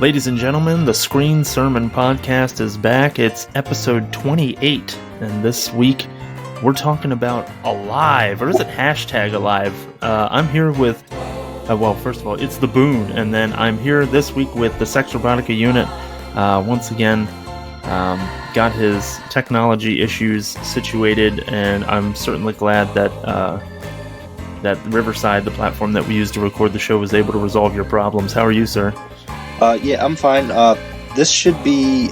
Ladies and gentlemen, the Screen Sermon Podcast is back. It's episode 28, and this week we're talking about Alive, or is it hashtag Alive? I'm here with, well, first of all, it's the Boon, and then I'm here this week with the Sex Robotica unit. Once again, got his technology issues situated, and I'm certainly glad that that Riverside, the platform that we use to record the show, was able to resolve your problems. How are you, sir? Yeah, I'm fine. This should be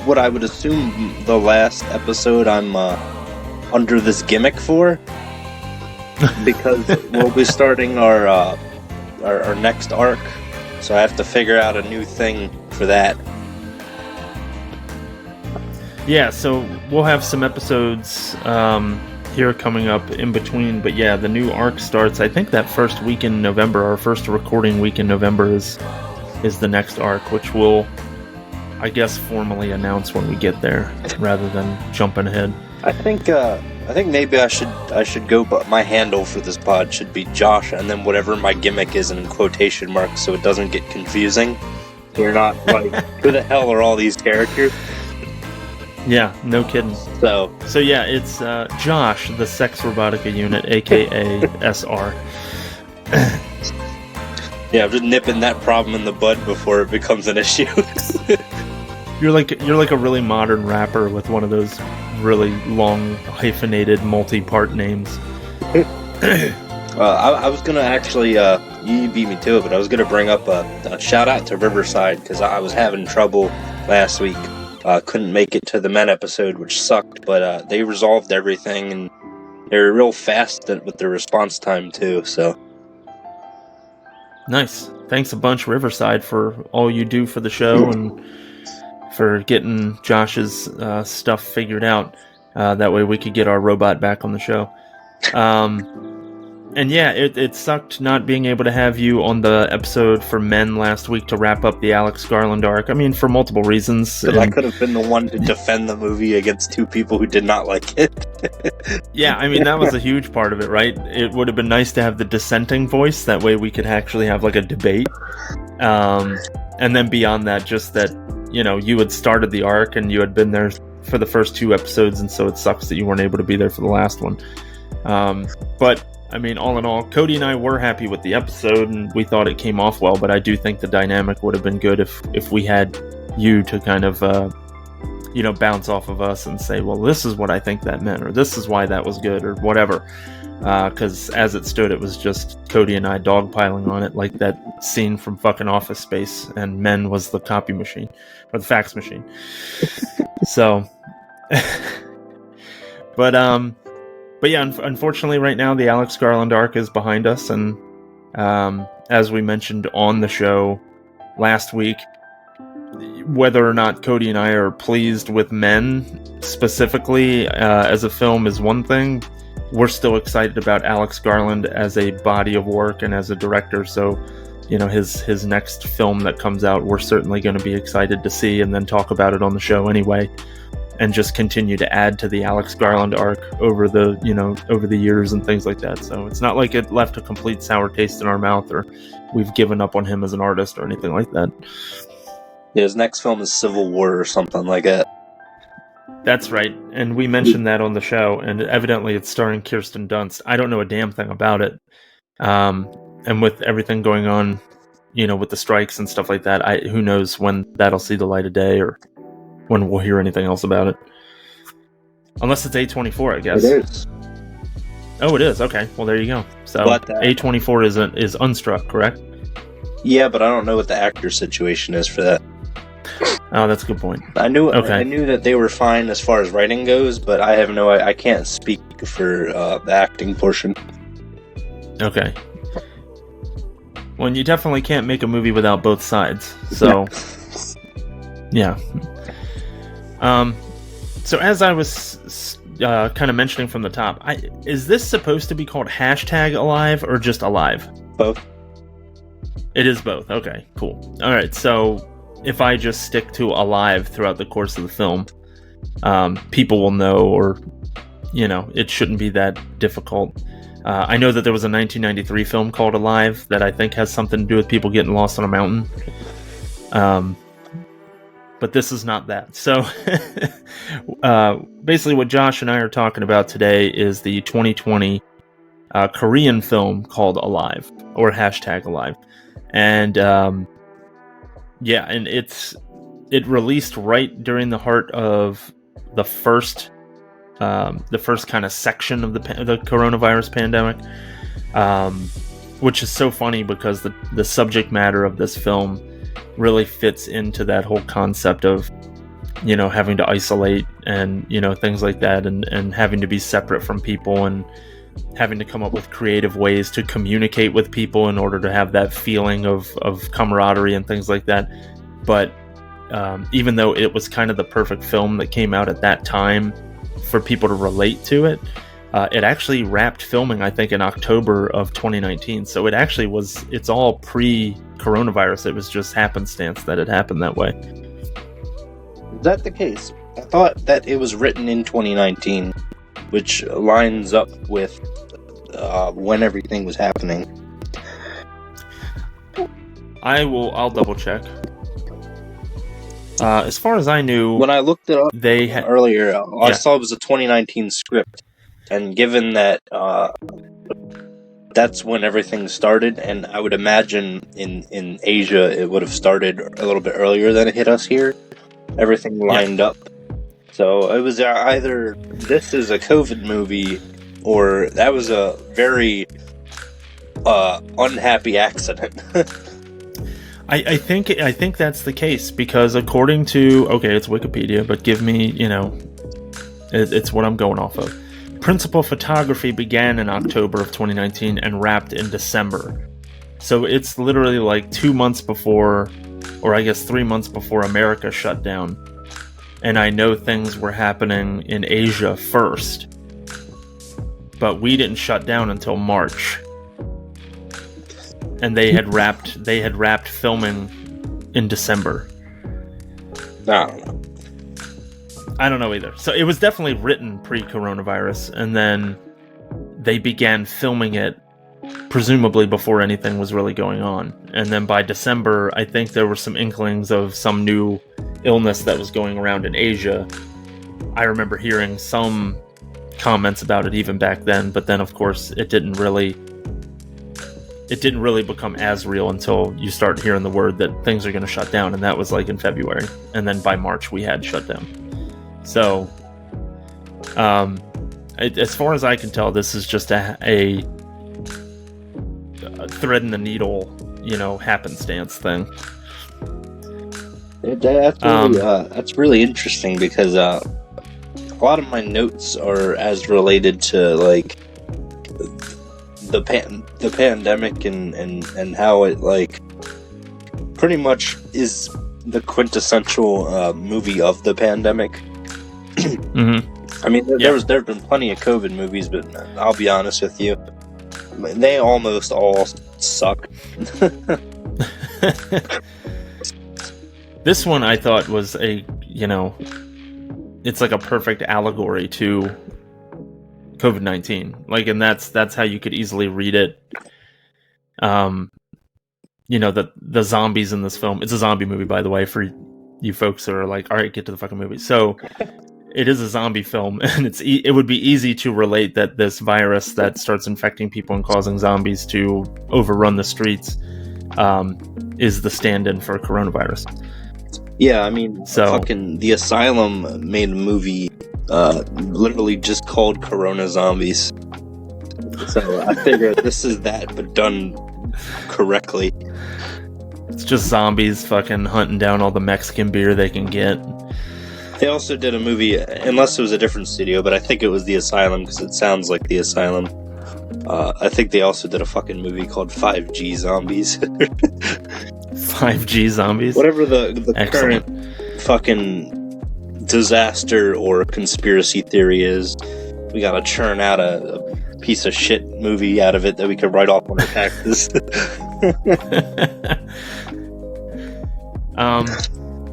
what I would assume the last episode I'm under this gimmick for, because we'll be starting our next arc, so I have to figure out a new thing for that. Yeah, so we'll have some episodes here coming up in between, but yeah, the new arc starts, I think, that first week in November. Our first recording week in November is the next arc, which we'll, I guess, formally announce when we get there, rather than jumping ahead. I think maybe I should go, but my handle for this pod should be Josh, and then whatever my gimmick is in quotation marks, so it doesn't get confusing. You're not like, who the hell are all these characters? Yeah, no kidding. So yeah, it's Josh, the Sex Robotica unit, aka SR. Yeah, I'm just nipping that problem in the bud before it becomes an issue. You're like a really modern rapper with one of those really long hyphenated multi-part names. I was gonna actually, you beat me to it, but I was gonna bring up a shout out to Riverside, because I was having trouble last week. Couldn't make it to the men episode, which sucked, but they resolved everything, and they were real fast with their response time too. So. Nice. Thanks a bunch, Riverside, for all you do for the show and for getting Josh's stuff figured out. That way we could get our robot back on the show. And yeah, it sucked not being able to have you on the episode for Men last week to wrap up the Alex Garland arc. I mean, for multiple reasons. I could have been the one to defend the movie against two people who did not like it. Yeah, I mean, that was a huge part of it, right? It would have been nice to have the dissenting voice. That way we could actually have like a debate. And then beyond that, just that, you know, you had started the arc and you had been there for the first two episodes, and so it sucks that you weren't able to be there for the last one. But I mean, all in all, Cody and I were happy with the episode, and we thought it came off well, but I do think the dynamic would have been good if we had you to kind of, bounce off of us and say, well, this is what I think that meant, or this is why that was good, or whatever. Because as it stood, it was just Cody and I dogpiling on it, like that scene from fucking Office Space, and Men was the copy machine, or the fax machine. So, But yeah, unfortunately right now the Alex Garland arc is behind us, and as we mentioned on the show last week, whether or not Cody and I are pleased with Men specifically as a film is one thing. We're still excited about Alex Garland as a body of work and as a director, so you know, his next film that comes out, we're certainly going to be excited to see and then talk about it on the show anyway. And just continue to add to the Alex Garland arc over the years and things like that. So it's not like it left a complete sour taste in our mouth, or we've given up on him as an artist or anything like that. Yeah, his next film is Civil War or something like that. That's right, and we mentioned that on the show, and evidently it's starring Kirsten Dunst. I don't know a damn thing about it. And with everything going on, you know, with the strikes and stuff like that, who knows when that'll see the light of day, or when we'll hear anything else about it. Unless it's A24, I guess. It is. Oh, it is? Okay. Well, there you go. So A24 is Unstruck, correct? Yeah, but I don't know what the actor situation is for that. Oh, that's a good point. I knew that they were fine as far as writing goes, but I can't speak for the acting portion. Okay. Well, you definitely can't make a movie without both sides. So, yeah. So as I was kind of mentioning from the top, is this supposed to be called hashtag Alive or just Alive? Both. It is both. Okay, cool. All right, so if I just stick to Alive throughout the course of the film, people will know, or, you know, it shouldn't be that difficult. I know that there was a 1993 film called Alive that I think has something to do with people getting lost on a mountain. But this is not that. So basically what Josh and I are talking about today is the 2020 Korean film called Alive, or #Alive. And and it released right during the heart of the first kind of section of the coronavirus pandemic, which is so funny because the subject matter of this film really fits into that whole concept of, you know, having to isolate and, you know, things like that, and having to be separate from people, and having to come up with creative ways to communicate with people in order to have that feeling of camaraderie and things like that. But even though it was kind of the perfect film that came out at that time for people to relate to it, it actually wrapped filming, I think, in October of 2019. So it's all pre-coronavirus. It was just happenstance that it happened that way. Is that the case? I thought that it was written in 2019, which lines up with when everything was happening. I'll double check. As far as I knew, when I looked it up earlier, I saw it was a 2019 script. And given that that's when everything started, and I would imagine in Asia it would have started a little bit earlier than it hit us here, everything lined up. So it was either this is a COVID movie, or that was a very unhappy accident. I think that's the case, because according to, it's Wikipedia, but give me, it's what I'm going off of. Principal photography began in October of 2019 and wrapped in December. So it's literally like 2 months before, or I guess 3 months before America shut down. And I know things were happening in Asia first, but we didn't shut down until March. And they had wrapped filming in December. I don't know either. So it was definitely written pre-coronavirus, and then they began filming it presumably before anything was really going on. And then by December, I think there were some inklings of some new illness that was going around in Asia. I remember hearing some comments about it even back then, but then of course it didn't really become as real until you start hearing the word that things are going to shut down, and that was like in February. And then by March we had shut down. So, as far as I can tell, this is just a thread in the needle, happenstance thing. That's really interesting, because a lot of my notes are as related to like the pandemic and how it like pretty much is the quintessential movie of the pandemic. Mm-hmm. I mean, there have been plenty of COVID movies, but I'll be honest with you, they almost all suck. This one I thought was it's like a perfect allegory to COVID-19. Like, and that's how you could easily read it. The zombies in this film. It's a zombie movie, by the way, for you folks that are like, all right, get to the fucking movie. So it is a zombie film, and it would be easy to relate that this virus that starts infecting people and causing zombies to overrun the streets is the stand-in for coronavirus. Yeah, I mean, fucking The Asylum made a movie literally just called Corona Zombies. So I figure this is that, but done correctly. It's just zombies fucking hunting down all the Mexican beer they can get. They also did a movie, unless it was a different studio, but I think it was The Asylum, because it sounds like The Asylum. I think they also did a fucking movie called 5G Zombies. 5G Zombies? Whatever the current fucking disaster or conspiracy theory is, we gotta churn out a piece of shit movie out of it that we could write off on our taxes.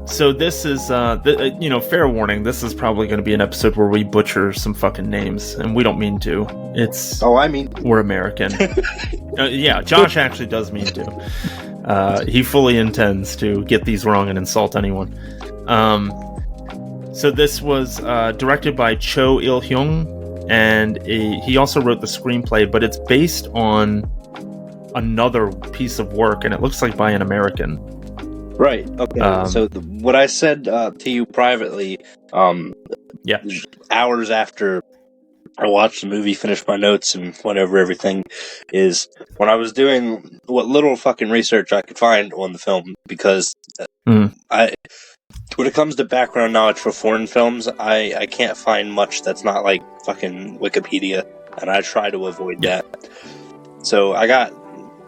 So this is, fair warning, this is probably going to be an episode where we butcher some fucking names, and we don't mean to. We're American. Yeah, Josh actually does mean to. He fully intends to get these wrong and insult anyone. So this was directed by Cho Il-hyung, and he also wrote the screenplay, but it's based on another piece of work, and it looks like by an American. Right. Okay. So what I said to you privately, hours after I watched the movie, finished my notes and whatever everything, is when I was doing what little fucking research I could find on the film, because when it comes to background knowledge for foreign films, I can't find much that's not like fucking Wikipedia, and I try to avoid that. So I got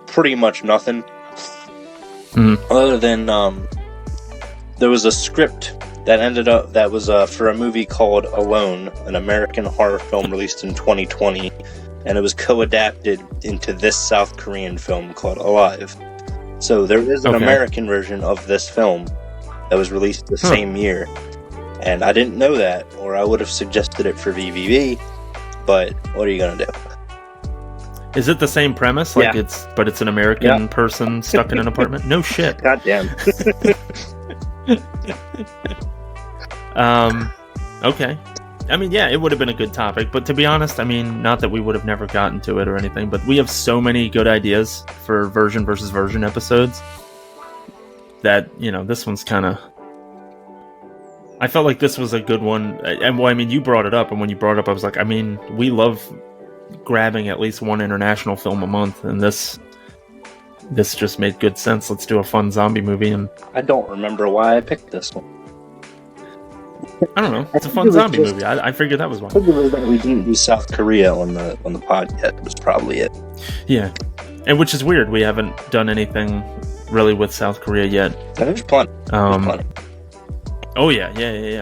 pretty much nothing. Other than there was a script that was for a movie called Alone, an American horror film released in 2020, and it was co-adapted into this South Korean film called Alive. So there is an American version of this film that was released the same year, and I didn't know that, or I would have suggested it for VVV, but what are you gonna do? Is it the same premise? Like it's an American person stuck in an apartment? No shit. Goddamn. Okay. I mean, yeah, it would have been a good topic, but to be honest, I mean, not that we would have never gotten to it or anything, but we have so many good ideas for version versus version episodes that, you know, this one's kind of... I felt like this was a good one, and well, I mean, you brought it up, and when you brought it up, I was like, I mean, we love grabbing at least one international film a month, and this just made good sense. Let's do a fun zombie movie. And I don't remember why I picked this one. I don't know. It's a fun zombie movie. I figured that was one. I think it was that we didn't do South Korea on the pod yet. Was probably it. Yeah, and which is weird. We haven't done anything really with South Korea yet. There's plenty. Oh yeah.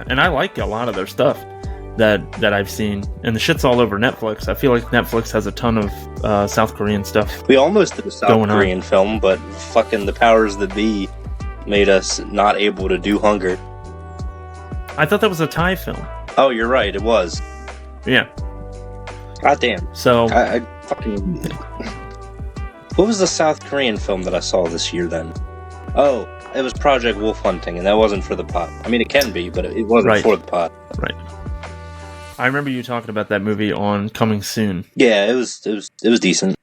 And I like a lot of their stuff that I've seen, and the shit's all over Netflix. I feel like Netflix has a ton of South Korean stuff. We almost did a South Korean film, but fucking the powers that be made us not able to do Hunger. I thought that was a Thai film. Oh, you're right. It was. Yeah. Goddamn. So I fucking. What was the South Korean film that I saw this year then? Oh, it was Project Wolf Hunting, and that wasn't for the pot. I mean, it can be, but it wasn't for the pot. Right. I remember you talking about that movie on Coming Soon. Yeah, it was decent.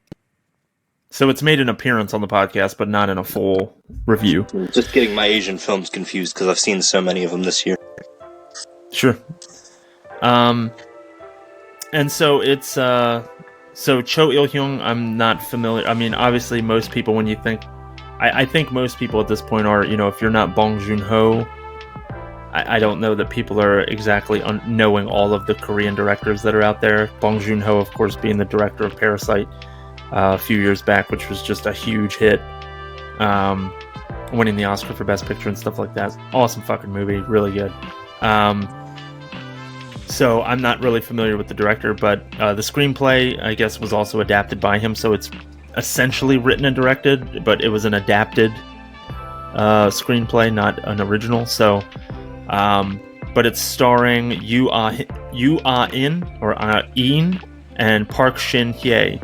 So it's made an appearance on the podcast, but not in a full review. Just getting my Asian films confused because I've seen so many of them this year. Sure. And so it's so Cho Il-hyung, I'm not familiar. I mean, obviously most people, when you think, I think most people at this point are, you know, if you're not Bong Joon-ho, I don't know that people are exactly knowing all of the Korean directors that are out there. Bong Joon-ho, of course, being the director of Parasite a few years back, which was just a huge hit, winning the Oscar for Best Picture and stuff like that. Awesome fucking movie, really good. So I'm not really familiar with the director, but the screenplay, I guess, was also adapted by him, so it's essentially written and directed, but it was an adapted screenplay, not an original. So, but it's starring Yoo Ah-in and Park Shin-hye.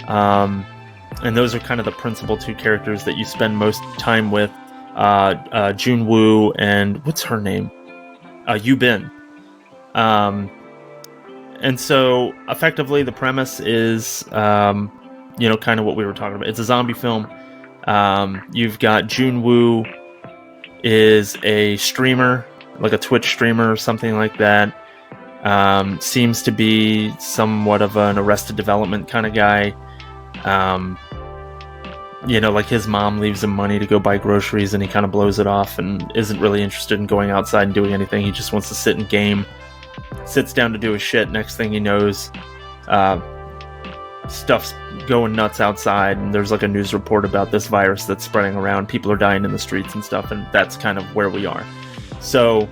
And those are kind of the principal two characters that you spend most time with. Jun-woo and what's her name? Yoo Bin. And so effectively the premise is, you know, kind of what we were talking about. It's a zombie film. You've got Jun-woo is a streamer, like a Twitch streamer or something like that. Seems to be somewhat of an Arrested Development kind of guy. You know, like his mom leaves him money to go buy groceries and he kind of blows it off and isn't really interested in going outside and doing anything. He just wants to sit and game. Sits down to do his shit. Next thing he knows, stuff's going nuts outside, and there's like a news report about this virus that's spreading around. People are dying in the streets and stuff, and that's kind of where we are. So,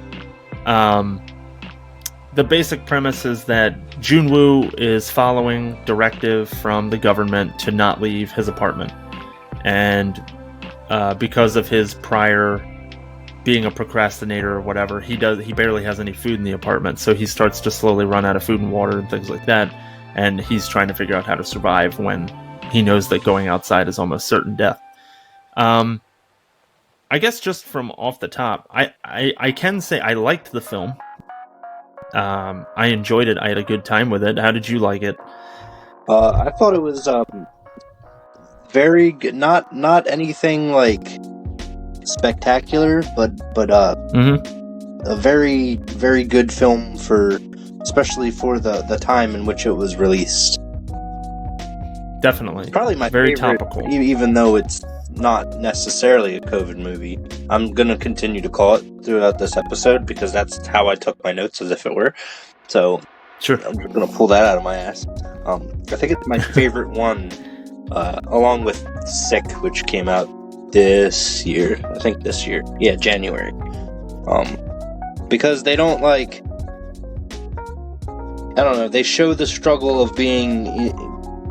the basic premise is that Jun-woo is following directive from the government to not leave his apartment. And because of his prior being a procrastinator or whatever, he barely has any food in the apartment, so he starts to slowly run out of food and water and things like that, and he's trying to figure out how to survive when he knows that going outside is almost certain death. I guess just from off the top, I can say I liked the film. I enjoyed it. I had a good time with it. How did you like it? I thought it was very good. Not anything like spectacular, but a very very good film for, especially for the time in which it was released. Definitely, Probably my very favorite, topical. even though it's not necessarily a COVID movie. I'm gonna continue to call it throughout this episode because that's how I took my notes, as if it were. So Sure. I'm just gonna pull that out of my ass. I think it's my favorite one, along with Sick, which came out this year. I think this year, yeah, January. Because they don't like, I don't know. They show the struggle of being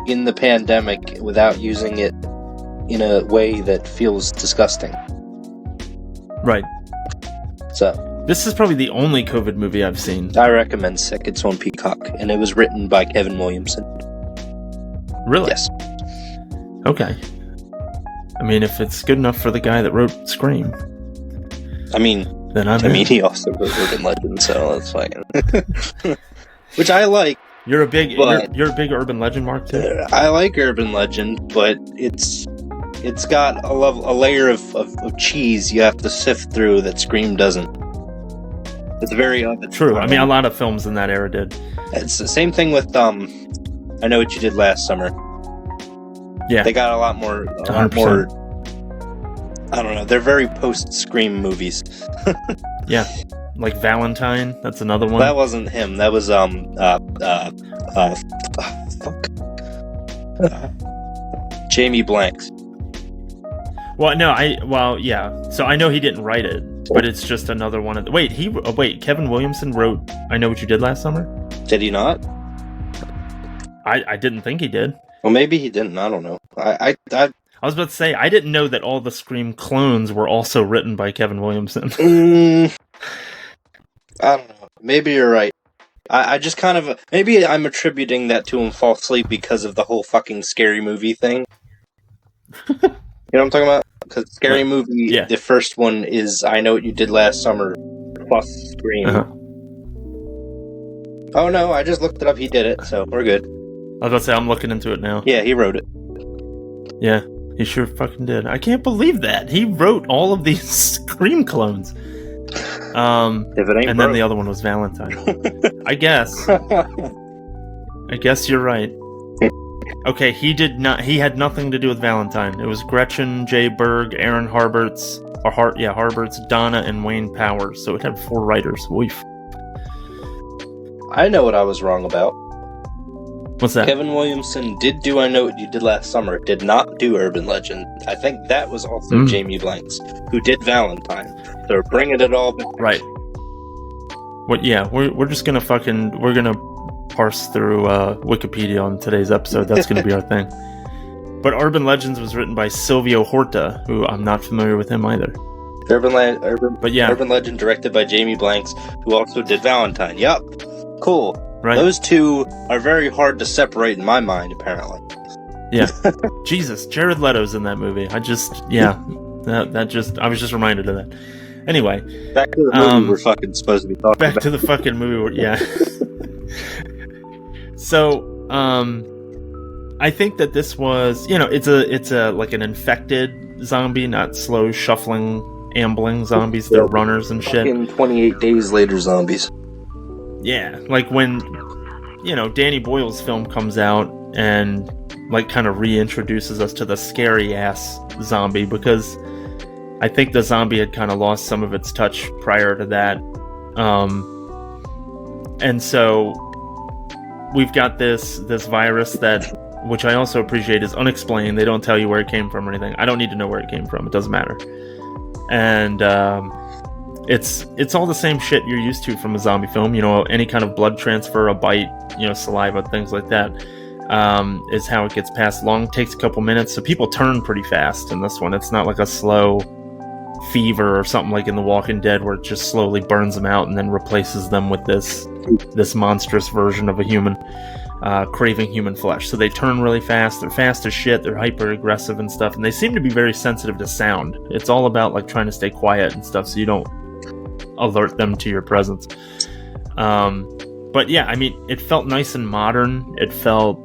in the pandemic without using it in a way that feels disgusting. Right. So this is probably the only COVID movie I've seen. I recommend Sick. It's on Peacock, and it was written by Kevin Williamson. Really? Yes. Okay. I mean, if it's good enough for the guy that wrote Scream, I mean, he also wrote Urban Legend, so that's fine. Which I like. You're a big Urban Legend mark too. I like Urban Legend, but it's got a layer of cheese you have to sift through that Scream doesn't. It's very true. I mean, a lot of films in that era did. It's the same thing with I Know What You Did Last Summer. Yeah, they got a lot more. I don't know. They're very post-Scream movies. Yeah, like Valentine. That's another one. That wasn't him. That was Jamie Blanks. Well, no, yeah. So I know he didn't write it, but it's just another one of the... Wait, Kevin Williamson wrote I Know What You Did Last Summer? Did he not? I didn't think he did. Well, maybe he didn't. I don't know. I was about to say, I didn't know that all the Scream clones were also written by Kevin Williamson. I don't know. Maybe you're right. I just kind of... Maybe I'm attributing that to him falsely because of the whole fucking Scary Movie thing. You know what I'm talking about? Because Scary Movie, yeah. The first one is I Know What You Did Last Summer plus Scream. Uh-huh. Oh no, I just looked it up. He did it, so we're good. I was about to say, I'm looking into it now. Yeah, he wrote it. Yeah, he sure fucking did. I can't believe that. He wrote all of these Scream clones. If it ain't and broke. Then the other one was Valentine. I guess. I guess you're right. Okay, he had nothing to do with Valentine. It was Gretchen J. Berg, Aaron Harberts, Donna, and Wayne Powers. So it had 4 writers. Weef. I know what I was wrong about. What's that? Kevin Williamson did do I Know What You Did Last Summer, did not do Urban Legend. I think that was also Jamie Blanks, who did Valentine. So we're bringing it all back. Right. What? Yeah, we're just gonna we're gonna parse through Wikipedia on today's episode. That's gonna be our thing. But Urban Legends was written by Silvio Horta, who I'm not familiar with him either. Urban Legend directed by Jamie Blanks, who also did Valentine. Yup. Cool. Right. Those two are very hard to separate in my mind, apparently. Yeah. Jesus, Jared Leto's in that movie. I was just reminded of that. Anyway. Back to the movie we're fucking supposed to be talking about. Back to the fucking movie, yeah. So, I think that this was, it's a like an infected zombie, not slow, shuffling, ambling zombies. They're runners and shit. Fucking 28 Days Later zombies. Yeah, like when, Danny Boyle's film comes out and, like, kind of reintroduces us to the scary-ass zombie, because I think the zombie had kind of lost some of its touch prior to that. And so we've got this virus that, which I also appreciate, is unexplained. They don't tell you where it came from or anything. I don't need to know where it came from. It doesn't matter. And, it's all the same shit you're used to from a zombie film. Any kind of blood transfer, a bite, saliva, things like that, is how it gets passed along. It takes a couple minutes, so people turn pretty fast in this one. It's not like a slow fever or something like in The Walking Dead, where it just slowly burns them out and then replaces them with this monstrous version of a human. craving human flesh. So they turn really fast. They're fast as shit. They're hyper aggressive and stuff. And they seem to be very sensitive to sound. It's all about like trying to stay quiet and stuff so you don't alert them to your presence. But yeah, I mean, it felt nice and modern. It felt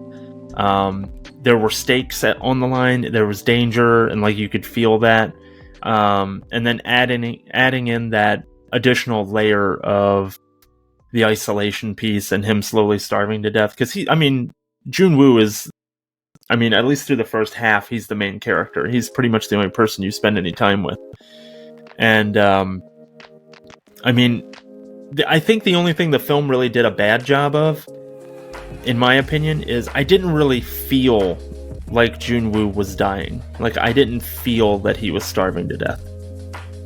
there were stakes on the line. There was danger, and like you could feel that. And then adding in that additional layer of the isolation piece and him slowly starving to death. Because Jun-Woo is, at least through the first half, he's the main character. He's pretty much the only person you spend any time with. And, I think the only thing the film really did a bad job of, in my opinion, is I didn't really feel like Jun-Woo was dying. Like, I didn't feel that he was starving to death.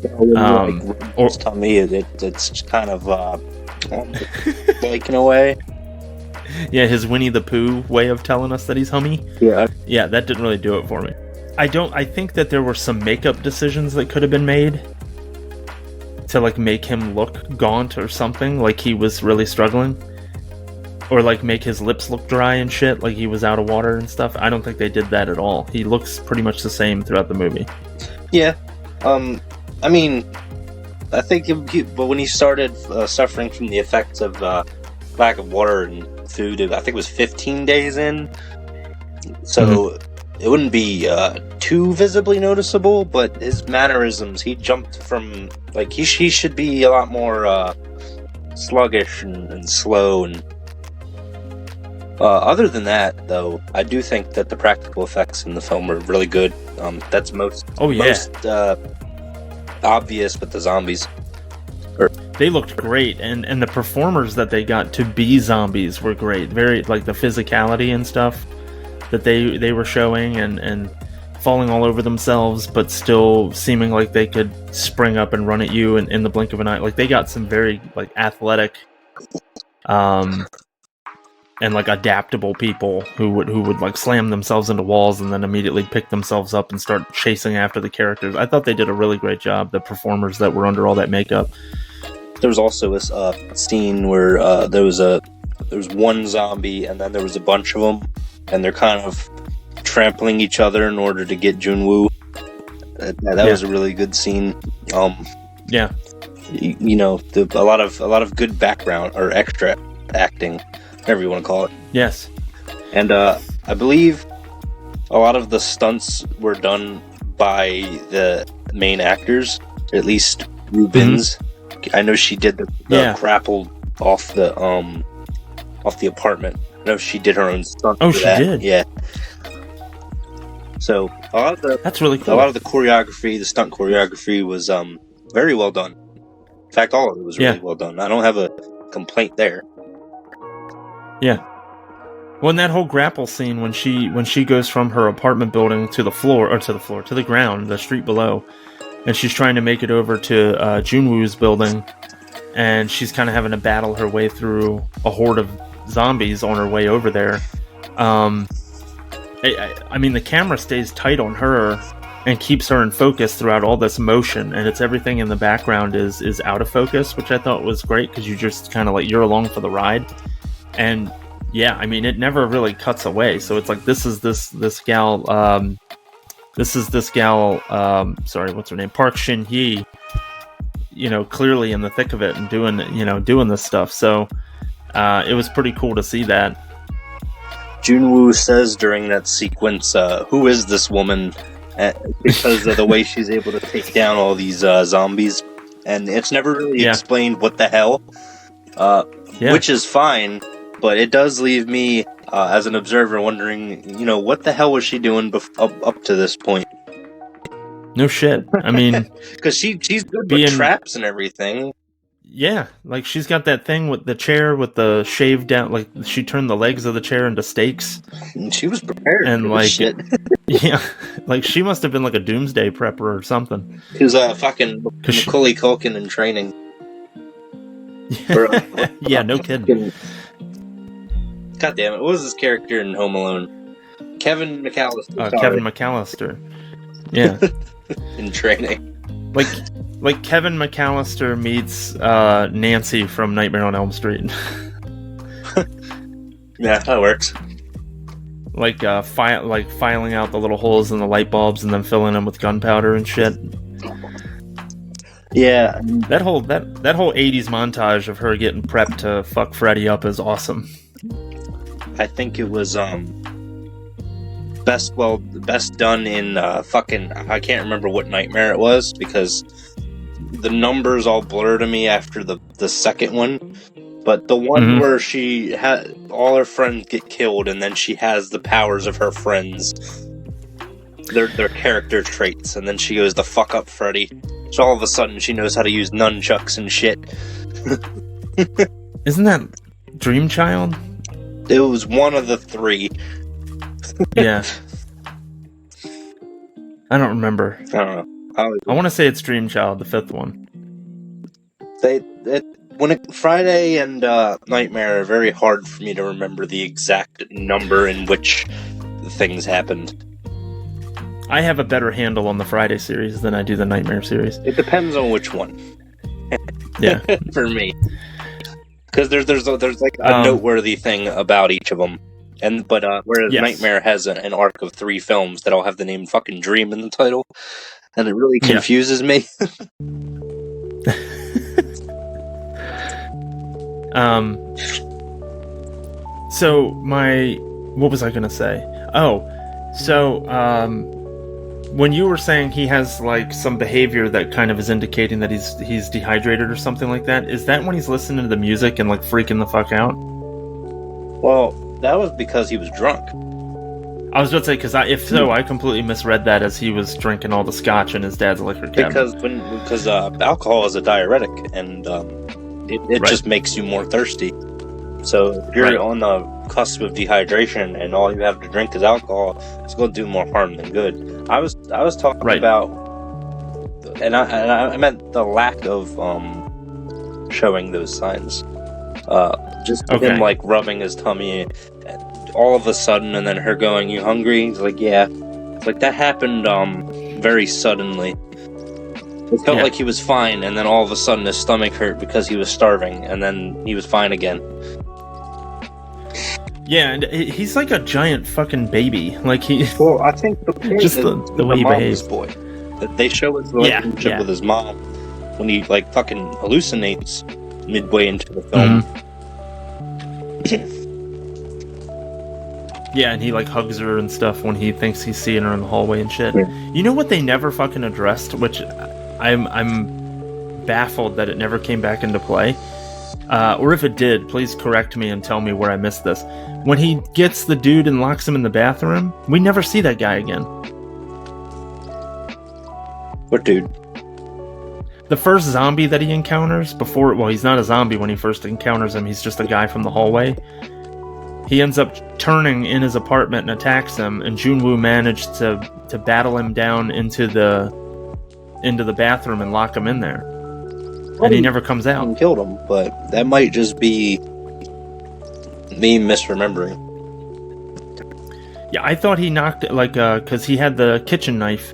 To me, it's kind of like in a way. Yeah, his Winnie the Pooh way of telling us that he's hummy. Yeah, that didn't really do it for me. I think that there were some makeup decisions that could have been made to like make him look gaunt or something, like he was really struggling, or like make his lips look dry and shit, like he was out of water and stuff. I don't think they did that at all. He looks pretty much the same throughout the movie. Yeah, I think but when he started suffering from the effects of lack of water and food, I think it was 15 days in, so it wouldn't be too visibly noticeable, but his mannerisms, he jumped from, like, he should be a lot more sluggish and slow, and other than that, though, I do think that the practical effects in the film are really good. That's most obvious with the zombies. They looked great, and the performers that they got to be zombies were great. Very, like, the physicality and stuff that they were showing, and falling all over themselves, but still seeming like they could spring up and run at you in the blink of an eye. Like, they got some very, like, athletic, and like adaptable people who would like slam themselves into walls and then immediately pick themselves up and start chasing after the characters. I thought they did a really great job, the performers that were under all that makeup. There was also a scene where there was one zombie, and then there was a bunch of them, and they're kind of trampling each other in order to get Jun-Woo. That was a really good scene. Yeah, a lot of good background or extra acting, whatever you want to call it. Yes. And I believe a lot of the stunts were done by the main actors, at least Rubens. I know she did the grapple off the apartment. I know she did her own stunt. Oh, she did? Yeah. So that's really cool. A lot of the choreography, the stunt choreography, was very well done. In fact, all of it was really well done. I don't have a complaint there. Yeah. Well, in that whole grapple scene, when she goes from her apartment building to the ground, the street below, and she's trying to make it over to Jun-Woo's building, and she's kind of having to battle her way through a horde of zombies on her way over there. The camera stays tight on her and keeps her in focus throughout all this motion, and it's everything in the background is out of focus, which I thought was great, because you just kind of like, you're along for the ride. And yeah, it never really cuts away. So it's like, this is this gal, sorry, what's her name? Park Shin-hye, clearly in the thick of it and doing this stuff. So it was pretty cool to see that. Jun-Woo says during that sequence, who is this woman? Because of the way she's able to take down all these zombies. And it's never really explained what the hell, which is fine. But it does leave me, as an observer, wondering, what the hell was she doing up to this point? No shit. Because she's good with traps and everything. Yeah, like she's got that thing with the chair with the shaved down, like she turned the legs of the chair into stakes. She was prepared and for this shit. Yeah, like she must have been like a doomsday prepper or something. She was fucking Macaulay Culkin in training. Yeah, no kidding. God damn it! What was his character in Home Alone? Kevin McAllister. Kevin McAllister. Yeah. In training. Like Kevin McAllister meets Nancy from Nightmare on Elm Street. Yeah, that works. Like filing out the little holes in the light bulbs and then filling them with gunpowder and shit. Yeah, That whole 80s montage of her getting prepped to fuck Freddy up is awesome. I think it was best done in fucking, I can't remember what nightmare it was because the numbers all blur to me after the second one. But the one where she had all her friends get killed, and then she has the powers of her friends, their character traits, and then she goes to fuck up Freddy. So all of a sudden, she knows how to use nunchucks and shit. Isn't that Dream Child? It was one of the three. Yeah. I don't remember. I don't know. I want to say it's Dream Child, the fifth one. Friday and Nightmare are very hard for me to remember the exact number in which things happened. I have a better handle on the Friday series than I do the Nightmare series. It depends on which one. Yeah. For me. Because there's like a noteworthy thing about each of them. But whereas yes. Nightmare has an arc of 3 films that all have the name fucking Dream in the title. And it really confuses me. So what was I gonna say? When you were saying he has like some behavior that kind of is indicating that he's dehydrated or something like that, is that when he's listening to the music and like freaking the fuck out? Well, that was because he was drunk. I was about to say, because if so, I completely misread that as he was drinking all the scotch in his dad's liquor cabinet. Because alcohol is a diuretic, and it just makes you more thirsty. So if you're on the cusp of dehydration and all you have to drink is alcohol, it's going to do more harm than good. I was talking about, and I meant the lack of showing those signs. Just him like rubbing his tummy, and all of a sudden, and then her going, "You hungry?" He's like, "Yeah." It's like that happened very suddenly. It felt like he was fine, and then all of a sudden his stomach hurt because he was starving, and then he was fine again. Yeah, and he's like a giant fucking baby. Like Well, I think the just the way he behaves. Boy, they show his relationship with his mom when he like fucking hallucinates midway into the film. Yeah, and he like hugs her and stuff when he thinks he's seeing her in the hallway and shit. Yeah. You know what they never fucking addressed, which I'm baffled that it never came back into play. Or if it did, please correct me and tell me where I missed this. When he gets the dude and locks him in the bathroom, we never see that guy again. What dude? The first zombie that he encounters before... Well, he's not a zombie when he first encounters him. He's just a guy from the hallway. He ends up turning in his apartment and attacks him, and Junwoo managed to battle him down into the bathroom and lock him in there. And he never comes out. And killed him, but that might just be me misremembering. Yeah, I thought he knocked it, like, because he had the kitchen knife,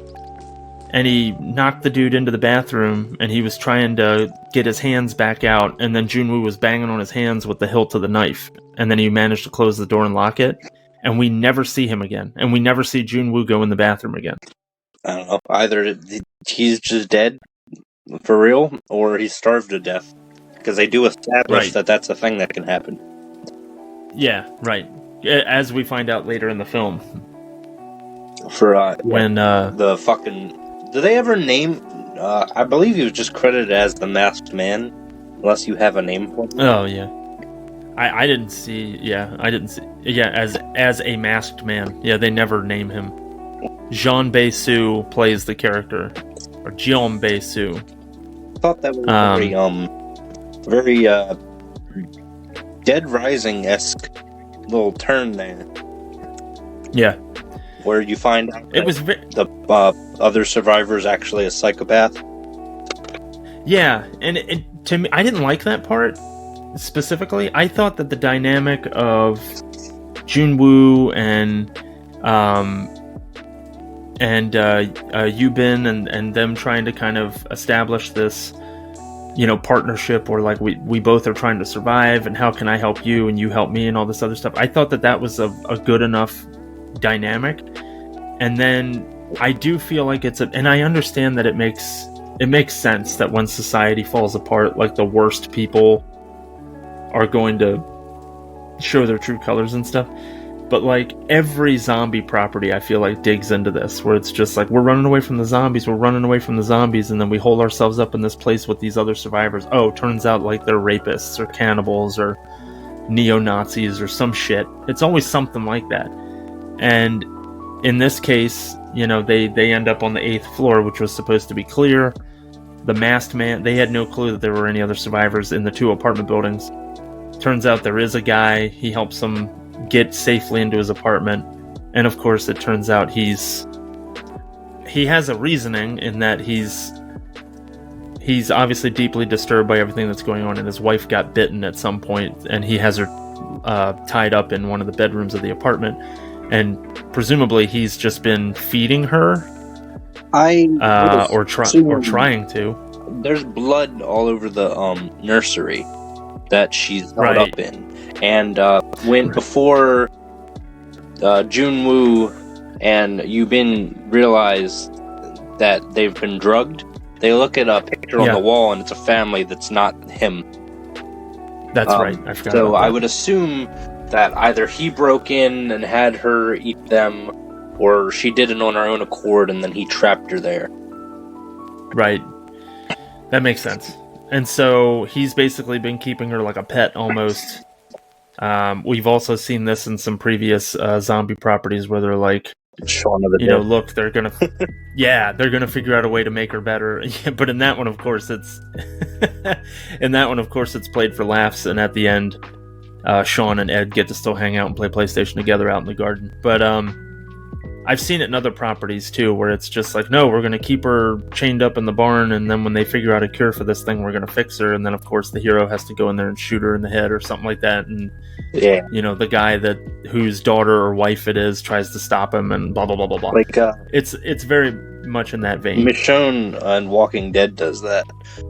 and he knocked the dude into the bathroom, and he was trying to get his hands back out, and then Junwoo was banging on his hands with the hilt of the knife, and then he managed to close the door and lock it, and we never see him again, and we never see Junwoo go in the bathroom again. I don't know. Either he's just dead, for real, or he's starved to death, because they do establish that that's a thing that can happen. Yeah, right. As we find out later in the film. For, when, the fucking... Do they ever name... I believe he was just credited as the Masked Man, unless you have a name for him. Oh, yeah. I didn't see... Yeah, I didn't see... Yeah, as a Masked Man. Yeah, they never name him. Jean Bae-soo plays the character. Or Jeon Bae-soo. I thought that was very Dead Rising-esque little turn there. Yeah. Where you find out it was the other survivor's actually a psychopath. Yeah, and to me, I didn't like that part specifically. I thought that the dynamic of Junwoo and Yubin and them trying to kind of establish this partnership, or like we both are trying to survive, and how can I help you and you help me and all this other stuff. I thought that was a good enough dynamic. And then I do feel like and I understand that it makes sense that when society falls apart, like the worst people are going to show their true colors and stuff. But like every zombie property, I feel like digs into this, where it's just like, we're running away from the zombies, and then we hold ourselves up in this place with these other survivors. Oh, turns out like they're rapists or cannibals or neo-Nazis or some shit. It's always something like that. And in this case, they end up on the 8th floor, which was supposed to be clear. The masked man, they had no clue that there were any other survivors in the 2 apartment buildings. Turns out there is a guy. He helps them get safely into his apartment, and of course it turns out he has a reasoning in that he's obviously deeply disturbed by everything that's going on, and his wife got bitten at some point, and he has her tied up in one of the bedrooms of the apartment, and presumably he's just been feeding her or trying to. There's blood all over the nursery that she's held up in. And before Junwoo and Yubin realize that they've been drugged, they look at a picture on the wall, and it's a family that's not him. That's right. I forgot. So I would assume that either he broke in and had her eat them, or she did it on her own accord, and then he trapped her there. Right. That makes sense. And so he's basically been keeping her like a pet almost. We've also seen this in some previous zombie properties where they're like, look, they're gonna, they're gonna figure out a way to make her better. But in that one, of course, it's played for laughs, and at the end, Sean and Ed get to still hang out and play PlayStation together out in the garden. But I've seen it in other properties too, where it's just like, no, we're gonna keep her chained up in the barn, and then when they figure out a cure for this thing, we're gonna fix her, and then of course the hero has to go in there and shoot her in the head or something like that, and the guy whose daughter or wife it is tries to stop him, and blah blah blah blah blah. Like it's very much in that vein. Michonne on Walking Dead does that,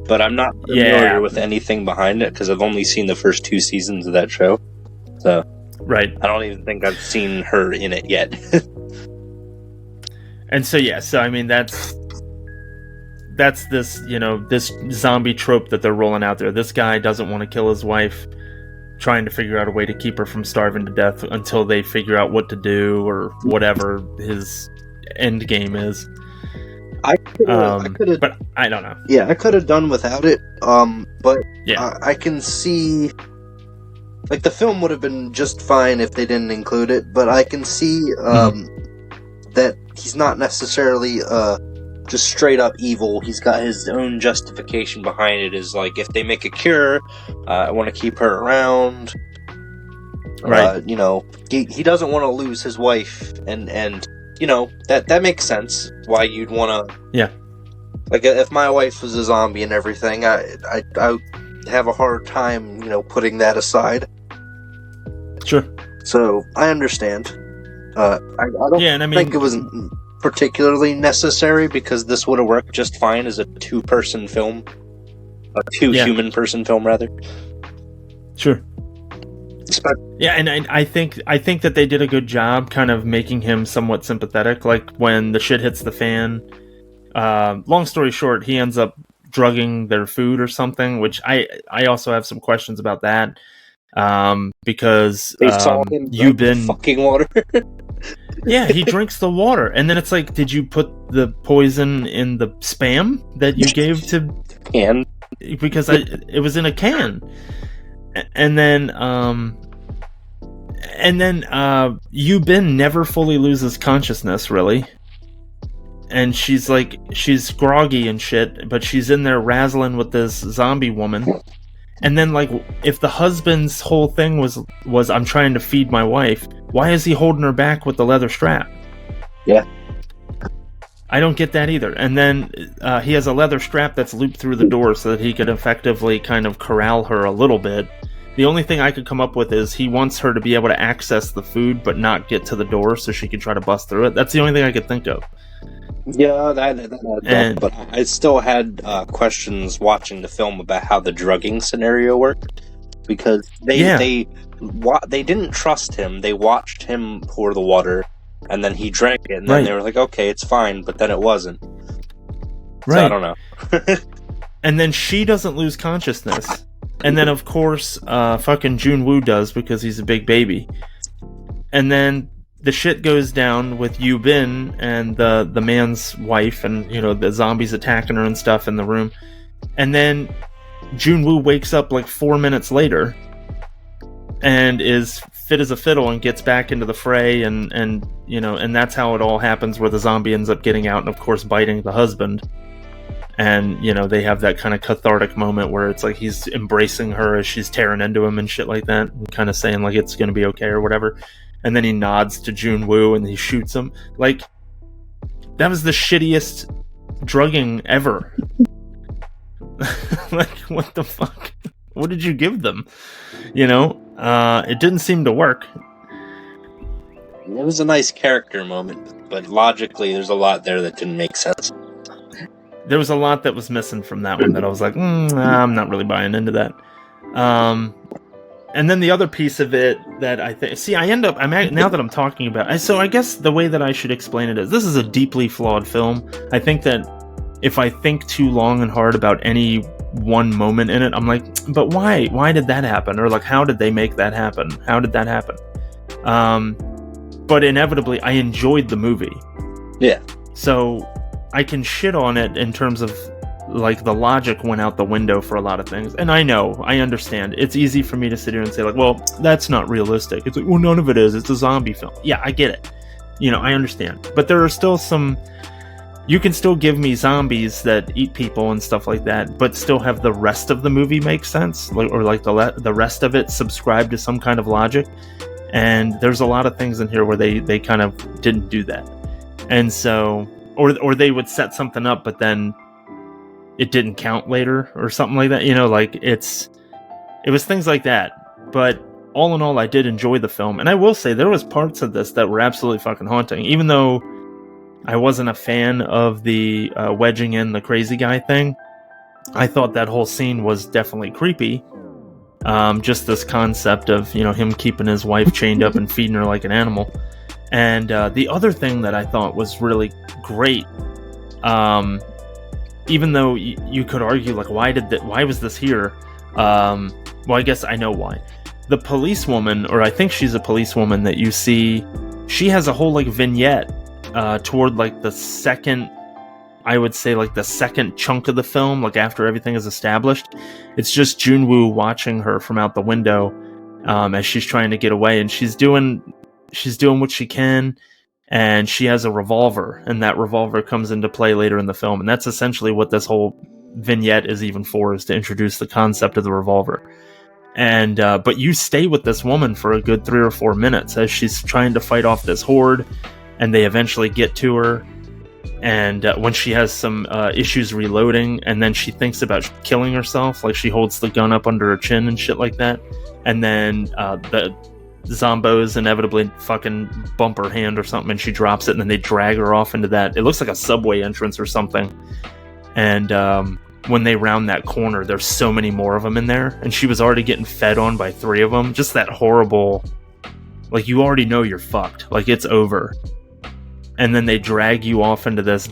but I'm not familiar with anything behind it because I've only seen the first 2 seasons of that show. So right, I don't even think I've seen her in it yet. And so I mean that's this this zombie trope that they're rolling out there. This guy doesn't want to kill his wife, trying to figure out a way to keep her from starving to death until they figure out what to do or whatever his end game is. I could have, but I don't know. Yeah, I could have done without it. But I can see, like, the film would have been just fine if they didn't include it. But I can see that he's not necessarily just straight up evil. He's got his own justification behind it. Is like, if they make a cure, I want to keep her around. Right. He doesn't want to lose his wife, and that makes sense. Why you'd want to? Yeah. Like, if my wife was a zombie and everything, I have a hard time, putting that aside. Sure. So I understand. I don't think it was particularly necessary, because this would have worked just fine as a 2-person film. A 2-human person film, rather. Sure. Yeah, and I think that they did a good job kind of making him somewhat sympathetic. Like, when the shit hits the fan, long story short, he ends up drugging their food or something, which I also have some questions about that. Because they saw him you've been fucking water. Yeah, he drinks the water, and then it's like, did you put the poison in the Spam that you gave to can? Because it was in a can, and then Yubin never fully loses consciousness, really. And she's groggy and shit, but she's in there razzling with this zombie woman. And then, like, if the husband's whole thing was I'm trying to feed my wife, why is he holding her back with the leather strap? Yeah. I don't get that either. And then he has a leather strap that's looped through the door so that he could effectively kind of corral her a little bit. The only thing I could come up with is he wants her to be able to access the food but not get to the door so she can try to bust through it. That's the only thing I could think of. Yeah, that adds up, And but I still had questions watching the film about how the drugging scenario worked, because yeah, they didn't trust him. They watched him pour the water, and then he drank it, and then right, they were like, "Okay, it's fine," but then it wasn't. So I right. don't know. And then she doesn't lose consciousness. And then, of course, fucking Jun-Woo does because he's a big baby. And then the shit goes down with Yu Bin and the man's wife, and the zombies attacking her and stuff in the room. And then Jun-Woo wakes up like 4 minutes later and is fit as a fiddle and gets back into the fray, and that's how it all happens, where the zombie ends up getting out and of course biting the husband. And they have that kind of cathartic moment where it's like he's embracing her as she's tearing into him and shit like that, and kind of saying like it's gonna be okay or whatever. And then he nods to Jun-Woo and he shoots him. Like, that was the shittiest drugging ever. Like, what the fuck? What did you give them? It didn't seem to work. It was a nice character moment, but logically, there's a lot there that didn't make sense. There was a lot that was missing from that one that I was like, I'm not really buying into that. And then the other piece of it that I think, now that I'm talking about it, so I guess the way that I should explain it is, this is a deeply flawed film. I think that if I think too long and hard about any one moment in it, I'm like, but why? Why did that happen? Or like, how did they make that happen? How did that happen? But inevitably, I enjoyed the movie. Yeah. So I can shit on it in terms of like the logic went out the window for a lot of things. And I understand. It's easy for me to sit here and say like, well, that's not realistic. It's like, well, none of it is. It's a zombie film. Yeah, I get it. I understand. But there are still you can still give me zombies that eat people and stuff like that, but still have the rest of the movie make sense, or like the rest of it subscribe to some kind of logic. And there's a lot of things in here where they kind of didn't do that. And so, or they would set something up, but then it didn't count later or something like that. It was things like that. But all in all, I did enjoy the film. And I will say there was parts of this that were absolutely fucking haunting, even though I wasn't a fan of the wedging in the crazy guy thing. I thought that whole scene was definitely creepy. Just this concept of, him keeping his wife chained up and feeding her like an animal. And the other thing that I thought was really great, even though you could argue, like, why was this here? Well, I guess I know why. The policewoman, or I think she's a policewoman that you see, she has a whole, like, vignette toward, like, the second chunk of the film, like, after everything is established. It's just Jun-Woo watching her from out the window as she's trying to get away, and she's doing what she can, and she has a revolver, and that revolver comes into play later in the film, and that's essentially what this whole vignette is even for, is to introduce the concept of the revolver. And but you stay with this woman for a good 3 or 4 minutes as she's trying to fight off this horde, and they eventually get to her, and when she has some issues reloading, and then she thinks about killing herself, like she holds the gun up under her chin and shit like that, and then the zombos inevitably fucking bump her hand or something, and she drops it, and then they drag her off into that, it looks like a subway entrance or something, and when they round that corner, there's so many more of them in there, and she was already getting fed on by 3 of them. Just that horrible, like, you already know you're fucked, like, it's over, and then they drag you off into this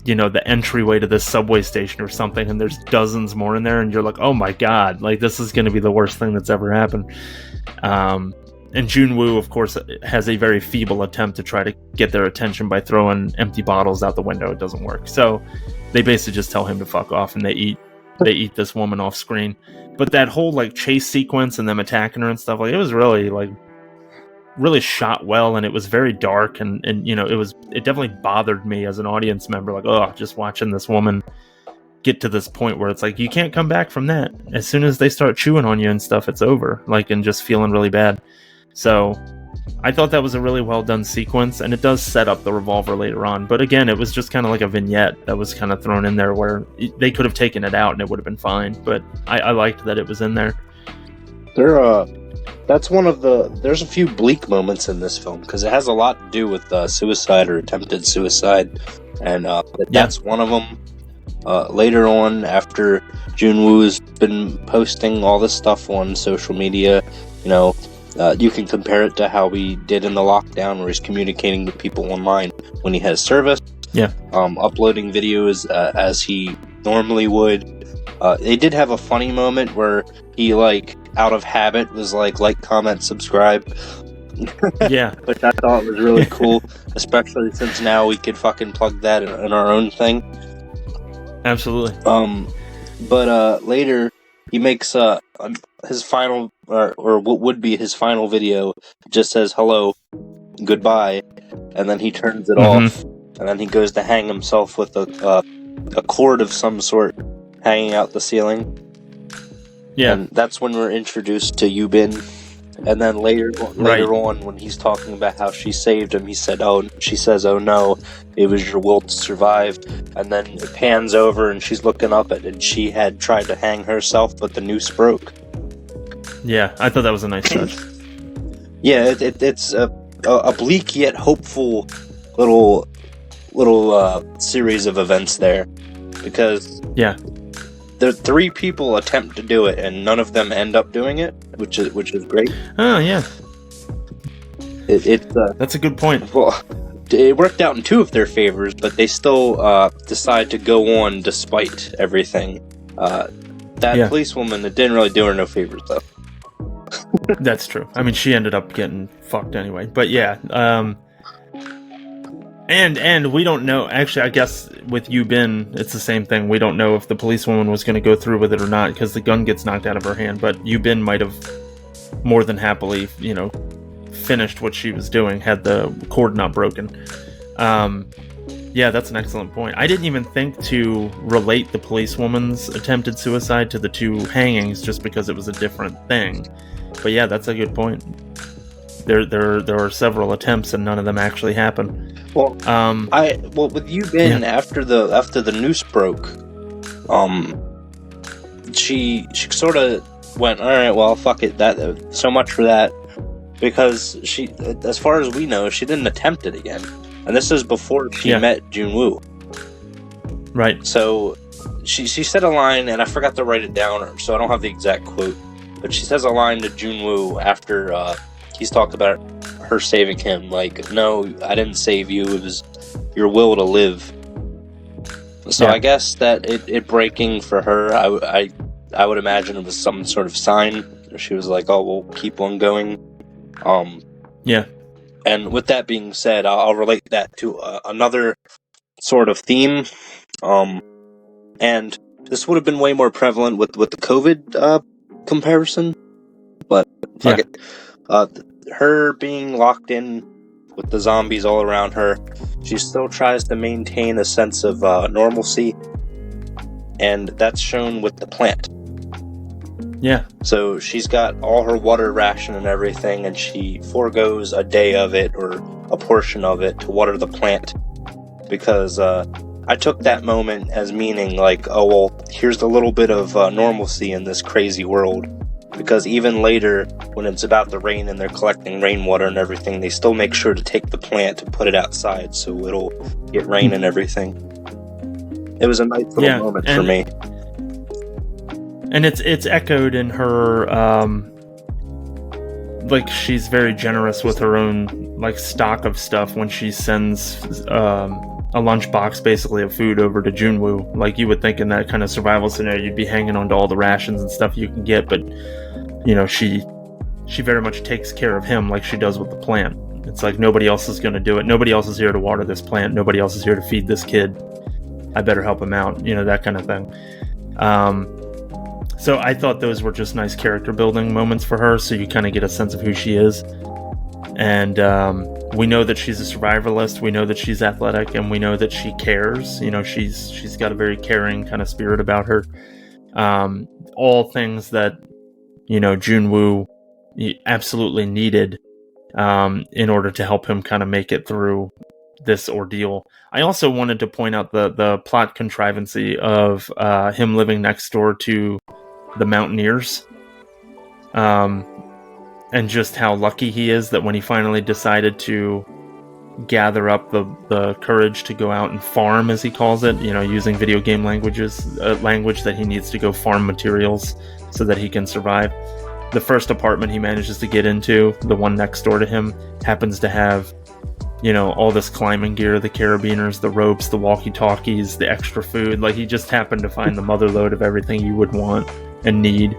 the entryway to this subway station or something, and there's dozens more in there, and you're like, oh my god, like, this is going to be the worst thing that's ever happened. And Jun-Woo, of course, has a very feeble attempt to try to get their attention by throwing empty bottles out the window. It doesn't work. So they basically just tell him to fuck off, and they eat this woman off screen. But that whole, like, chase sequence and them attacking her and stuff, like, it was really shot well, and it was very dark, and it definitely bothered me as an audience member, like, oh, just watching this woman get to this point where it's like, you can't come back from that. As soon as they start chewing on you and stuff, it's over, like, and just feeling really bad. So I thought that was a really well done sequence, and it does set up the revolver later on, but again, it was just kind of like a vignette that was kind of thrown in there where they could have taken it out and it would have been fine, but I liked that it was in there. That's one of the. There's a few bleak moments in this film because it has a lot to do with suicide or attempted suicide, and that's one of them. Later on, after Junwoo's been posting all this stuff on social media, you can compare it to how he did in the lockdown, where he's communicating with people online when he has service. Yeah. Uploading videos as he normally would. They did have a funny moment where he, out of habit, was like, comment, subscribe. Yeah. Which I thought was really cool, especially since now we could fucking plug that in our own thing. Absolutely. But later he makes his final or what would be his final video. Just says hello, goodbye, and then he turns it off, and then he goes to hang himself with a cord of some sort hanging out the ceiling. Yeah, and that's when we're introduced to Yubin. And then later on, when he's talking about how she saved him, she says, "Oh no, it was your will to survive." And then it pans over, and she's looking up at it, and she had tried to hang herself, but the noose broke. Yeah, I thought that was a nice touch. Yeah, it's a bleak yet hopeful little series of events there, because the 3 people attempt to do it, and none of them end up doing it, which is great. Oh yeah, that's a good point. Well, it worked out in 2 of their favors, but they still decide to go on despite everything. That policewoman, it didn't really do her no favors though. That's true. I mean, she ended up getting fucked anyway. But yeah, and we don't know. Actually, I guess with Yubin, it's the same thing. We don't know if the policewoman was going to go through with it or not, because the gun gets knocked out of her hand. But Yubin might have more than happily, finished what she was doing had the cord not broken. Yeah, that's an excellent point. I didn't even think to relate the policewoman's attempted suicide to the 2 hangings, just because it was a different thing. But yeah, that's a good point. There are several attempts, and none of them actually happen. Well, with Yubin, after the noose broke, she sort of went, all right, well, fuck it, that so much for that, because she, as far as we know, she didn't attempt it again, and this is before she met Junwoo. Right. So she said a line, and I forgot to write it down, so I don't have the exact quote, but she says a line to Junwoo after he's talked about her saving him, like, no, I didn't save you, it was your will to live. So I guess that it breaking for her, I would imagine it was some sort of sign. She was like, oh, we'll keep on going. And with that being said, I'll relate that to another sort of theme. And this would have been way more prevalent with the COVID comparison, but fuck it. Her being locked in with the zombies all around her, she still tries to maintain a sense of normalcy, and that's shown with the plant. Yeah. So she's got all her water ration and everything, and she forgoes a day of it or a portion of it to water the plant, because I took that moment as meaning like, oh well, here's a little bit of normalcy in this crazy world. Because even later, when it's about to rain and they're collecting rainwater and everything, they still make sure to take the plant and put it outside so it'll get rain and everything. It was a nice little moment for me. And it's echoed in her, she's very generous with her own, stock of stuff when she sends a lunchbox, basically, of food over to Junwoo. Like, you would think in that kind of survival scenario, you'd be hanging on to all the rations and stuff you can get, but, she very much takes care of him like she does with the plant. It's like, nobody else is going to do it. Nobody else is here to water this plant. Nobody else is here to feed this kid. I better help him out, that kind of thing. So I thought those were just nice character building moments for her, so you kind of get a sense of who she is. And we know that she's a survivalist, we know that she's athletic, and we know that she cares. She's got a very caring kind of spirit about her. All things that, Junwoo absolutely needed in order to help him kind of make it through this ordeal. I also wanted to point out the plot contrivancy of him living next door to the Mountaineers. and just how lucky he is that when he finally decided to gather up the courage to go out and farm, as he calls it, using video game language that he needs to go farm materials so that he can survive. The first apartment he manages to get into, the one next door to him, happens to have, all this climbing gear, the carabiners, the ropes, the walkie-talkies, the extra food. Like, he just happened to find the mother lode of everything you would want and need.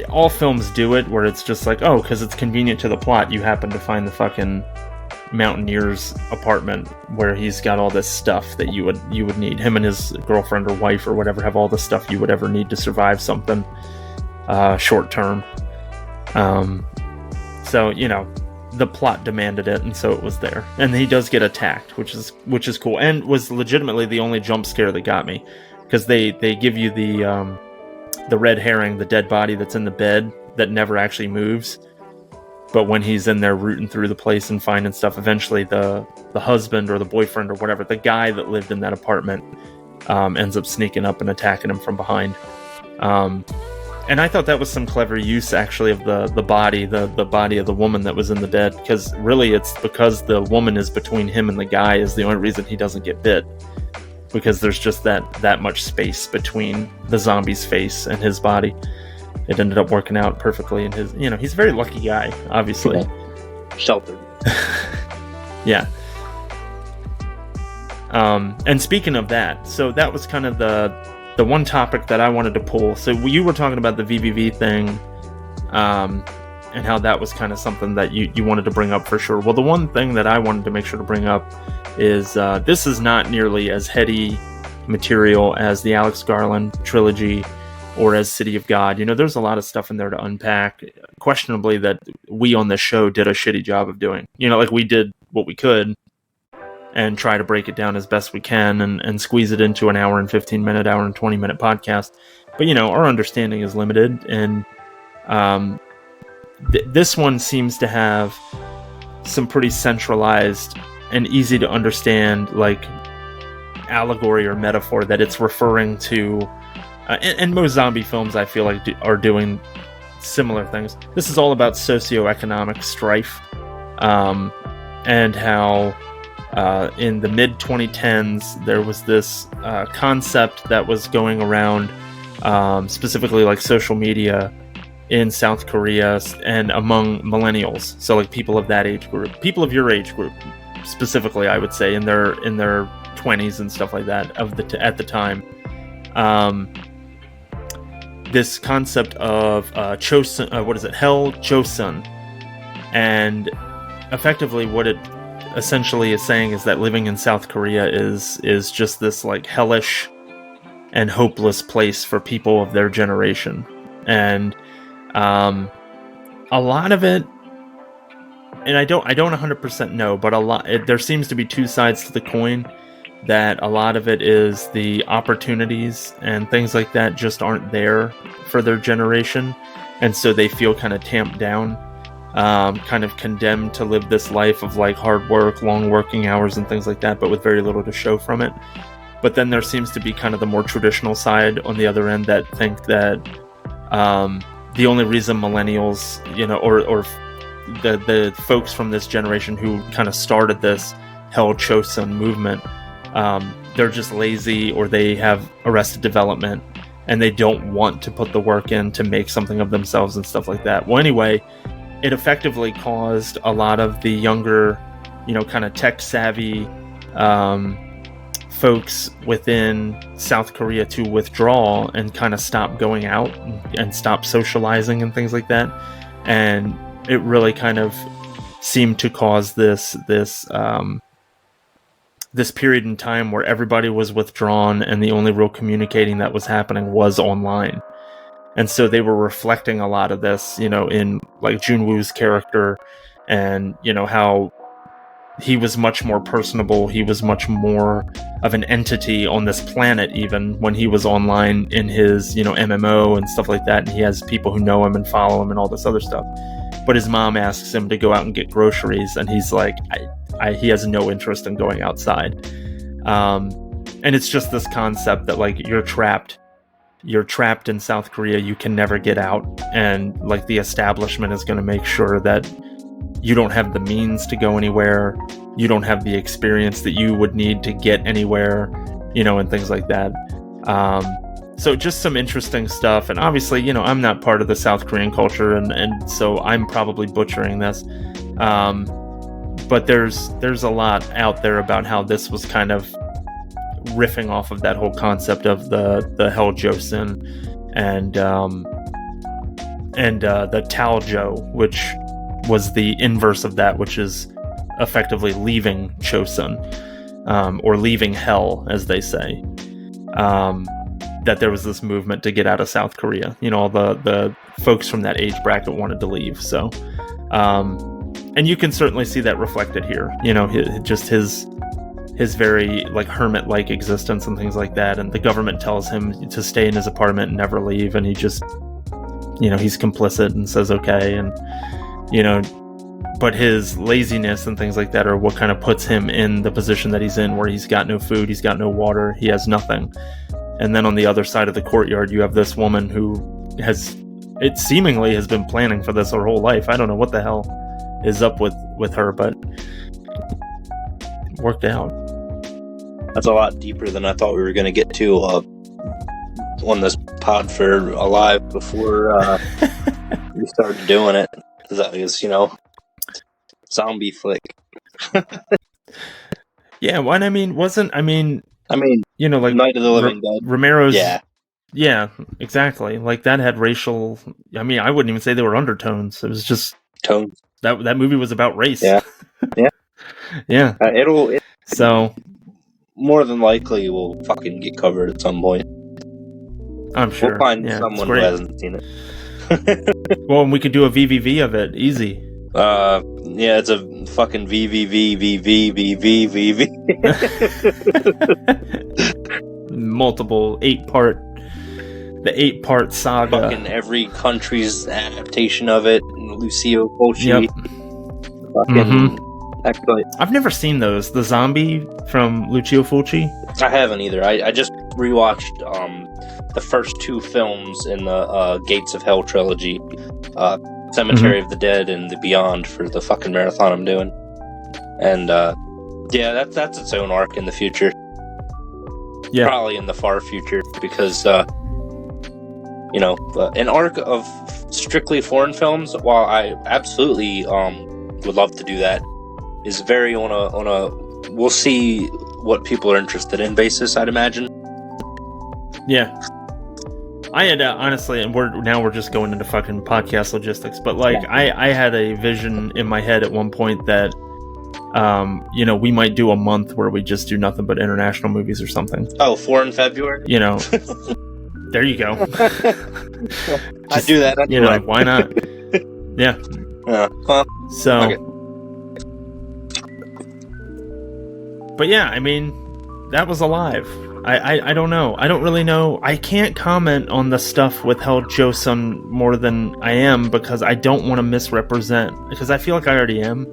All films do it, where it's just like, oh, because it's convenient to the plot, you happen to find the fucking mountaineer's apartment where he's got all this stuff that you would need. Him and his girlfriend or wife or whatever have all the stuff you would ever need to survive something short term. So the plot demanded it, and so it was there. And he does get attacked, which is cool, and was legitimately the only jump scare that got me, because they give you the red herring, the dead body that's in the bed that never actually moves. But when he's in there rooting through the place and finding stuff, eventually the husband or the boyfriend or whatever, the guy that lived in that apartment, ends up sneaking up and attacking him from behind. And I thought that was some clever use, actually, of the body, the body of the woman that was in the bed, because really it's because the woman is between him and the guy is the only reason he doesn't get bit. Because there's just that much space between the zombie's face and his body. It ended up working out perfectly in his, he's a very lucky guy, obviously. Yeah. Sheltered. Yeah. And speaking of that, so that was kind of the one topic that I wanted to pull. So you were talking about the VVV thing, and how that was kind of something that you wanted to bring up for sure. Well, the one thing that I wanted to make sure to bring up is this is not nearly as heady material as the Alex Garland trilogy or as City of God. There's a lot of stuff in there to unpack, questionably, that we on this show did a shitty job of doing. Like, we did what we could and try to break it down as best we can and squeeze it into an hour and 15 minute, hour and 20 minute podcast. But, our understanding is limited, and this one seems to have some pretty centralized and easy to understand, like, allegory or metaphor that it's referring to. And most zombie films, I feel like, are doing similar things. This is all about socioeconomic strife, and how in the mid-2010s there was this concept that was going around, specifically like social media in South Korea and among millennials. So like people of that age group, people of your age group specifically, I would say, in their 20s and stuff like that at the time. This concept of Chosun, Hell Chosun, and effectively what it essentially is saying is that living in South Korea is just this like hellish and hopeless place for people of their generation. And a lot of it, and I don't 100% know, but there seems to be two sides to the coin. That a lot of it is the opportunities and things like that just aren't there for their generation, and so they feel kind of tamped down, kind of condemned to live this life of like hard work, long working hours and things like that, but with very little to show from it. But then there seems to be kind of the more traditional side on the other end that think that the only reason millennials, or the folks from this generation who kind of started this Hell Chosun movement, they're just lazy, or they have arrested development and they don't want to put the work in to make something of themselves and stuff like that. Well, anyway, it effectively caused a lot of the younger, kind of tech savvy folks within South Korea to withdraw and kind of stop going out and stop socializing and things like that. And it really kind of seemed to cause this period in time where everybody was withdrawn and the only real communicating that was happening was online. And so they were reflecting a lot of this, in like Junwoo's character, and, how he was much more personable. He was much more of an entity on this planet, even when he was online in his, MMO and stuff like that. And he has people who know him and follow him and all this other stuff. But his mom asks him to go out and get groceries, and he's like, he has no interest in going outside. And it's just this concept that like you're trapped, you're trapped in South Korea, you can never get out, and like the establishment is going to make sure that you don't have the means to go anywhere, you don't have the experience that you would need to get anywhere, you know, and things like that. So just some interesting stuff. And obviously, you know, I'm not part of the South Korean culture, and so I'm probably butchering this. But there's a lot out there about how this was kind of riffing off of that whole concept of the Hell Joseon and the Taljo, which was the inverse of that, which is effectively leaving Chosun, or leaving hell, as they say. That there was this movement to get out of South Korea. You know, all the folks from that age bracket wanted to leave. So, and you can certainly see that reflected here. You know, his very like hermit-like existence and things like that. And the government tells him to stay in his apartment and never leave, and he just, you know, he's complicit and says okay, and you know. But his laziness and things like that are what kind of puts him in the position that he's in, where he's got no food, he's got no water, he has nothing. And then on the other side of the courtyard, you have this woman who it seemingly has been planning for this her whole life. I don't know what the hell is up with her, but it worked out. That's a lot deeper than I thought we were going to get to on this pod for Alive before we started doing it. That was, you know, zombie flick. Yeah, well, I mean, you know, like Night of the Living Dead. Romero's. Yeah. Yeah, exactly. Like that had racial. I mean, I wouldn't even say they were undertones. It was just tones. That movie was about race. Yeah, yeah, yeah. So more than likely will fucking get covered at some point. I'm sure. We'll find someone who hasn't seen it. Well, and we could do a VVV of it, easy. Yeah, it's a fucking VVV. Multiple 8-part saga. Fucking every country's adaptation of it. Lucio Fulci. Yep. Fucking excellent. I've never seen those. The Zombie from Lucio Fulci? I haven't either. I just rewatched the first 2 films in the Gates of Hell trilogy. Cemetery of the Dead and The Beyond for the fucking marathon I'm doing. And yeah, that's its own arc in the future. Yeah. Probably in the far future, because you know, an arc of strictly foreign films, while I absolutely would love to do that, is very on a we'll see what people are interested in basis, I'd imagine. Yeah. I had honestly, and we're just going into fucking podcast logistics, but like I had a vision in my head at one point that you know, we might do a month where we just do nothing but international movies or something. Oh, 4 in February? You know, there you go. I do that. You know, why not? Yeah. Well, so. Okay. But yeah, I mean, that was Alive. I don't know. I don't really know. I can't comment on the stuff with Hell Joseon more than I am, because I don't want to misrepresent, because I feel like I already am.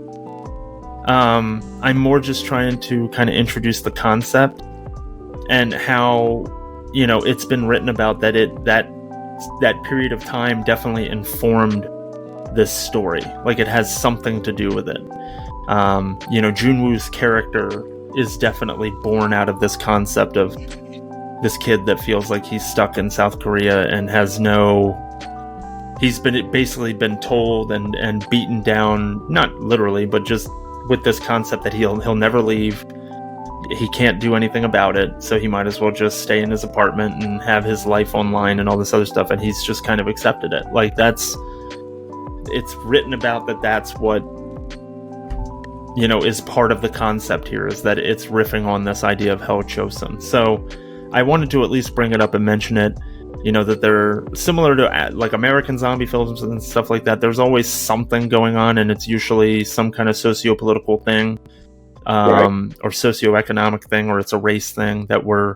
I'm more just trying to kind of introduce the concept and how, you know, it's been written about that that period of time definitely informed this story. Like, it has something to do with it. You know, Junwoo's character is definitely born out of this concept of this kid that feels like he's stuck in South Korea and has he's basically been told and beaten down, not literally, but just with this concept that he'll never leave. He can't do anything about it, so he might as well just stay in his apartment and have his life online and all this other stuff, and he's just kind of accepted it. Like, it's written about that's what, you know, is part of the concept here, is that it's riffing on this idea of Hell Joseon. So I wanted to at least bring it up and mention it, you know, that they're similar to like American zombie films and stuff like that. There's always something going on, and it's usually some kind of socio-political thing, or socioeconomic thing, or it's a race thing that we're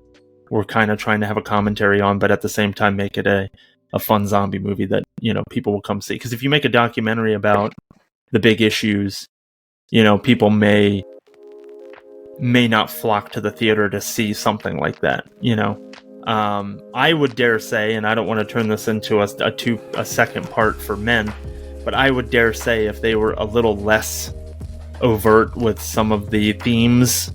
kind of trying to have a commentary on, but at the same time make it a fun zombie movie that, you know, people will come see. Because if you make a documentary about the big issues, you know, people may not flock to the theater to see something like that, you know. I would dare say, and I don't want to turn this into a second part for men, but I would dare say if they were a little less overt with some of the themes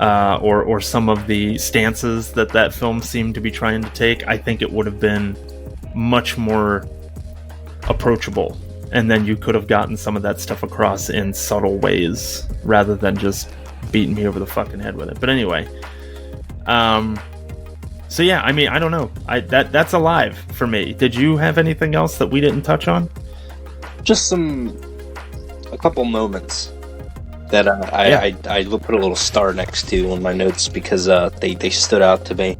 or some of the stances that film seemed to be trying to take, I think it would have been much more approachable, and then you could have gotten some of that stuff across in subtle ways rather than just beating me over the fucking head with it. But anyway, so yeah, I mean, I don't know. That's alive for me. Did you have anything else that we didn't touch on? Just a couple moments that I put a little star next to on my notes because they stood out to me.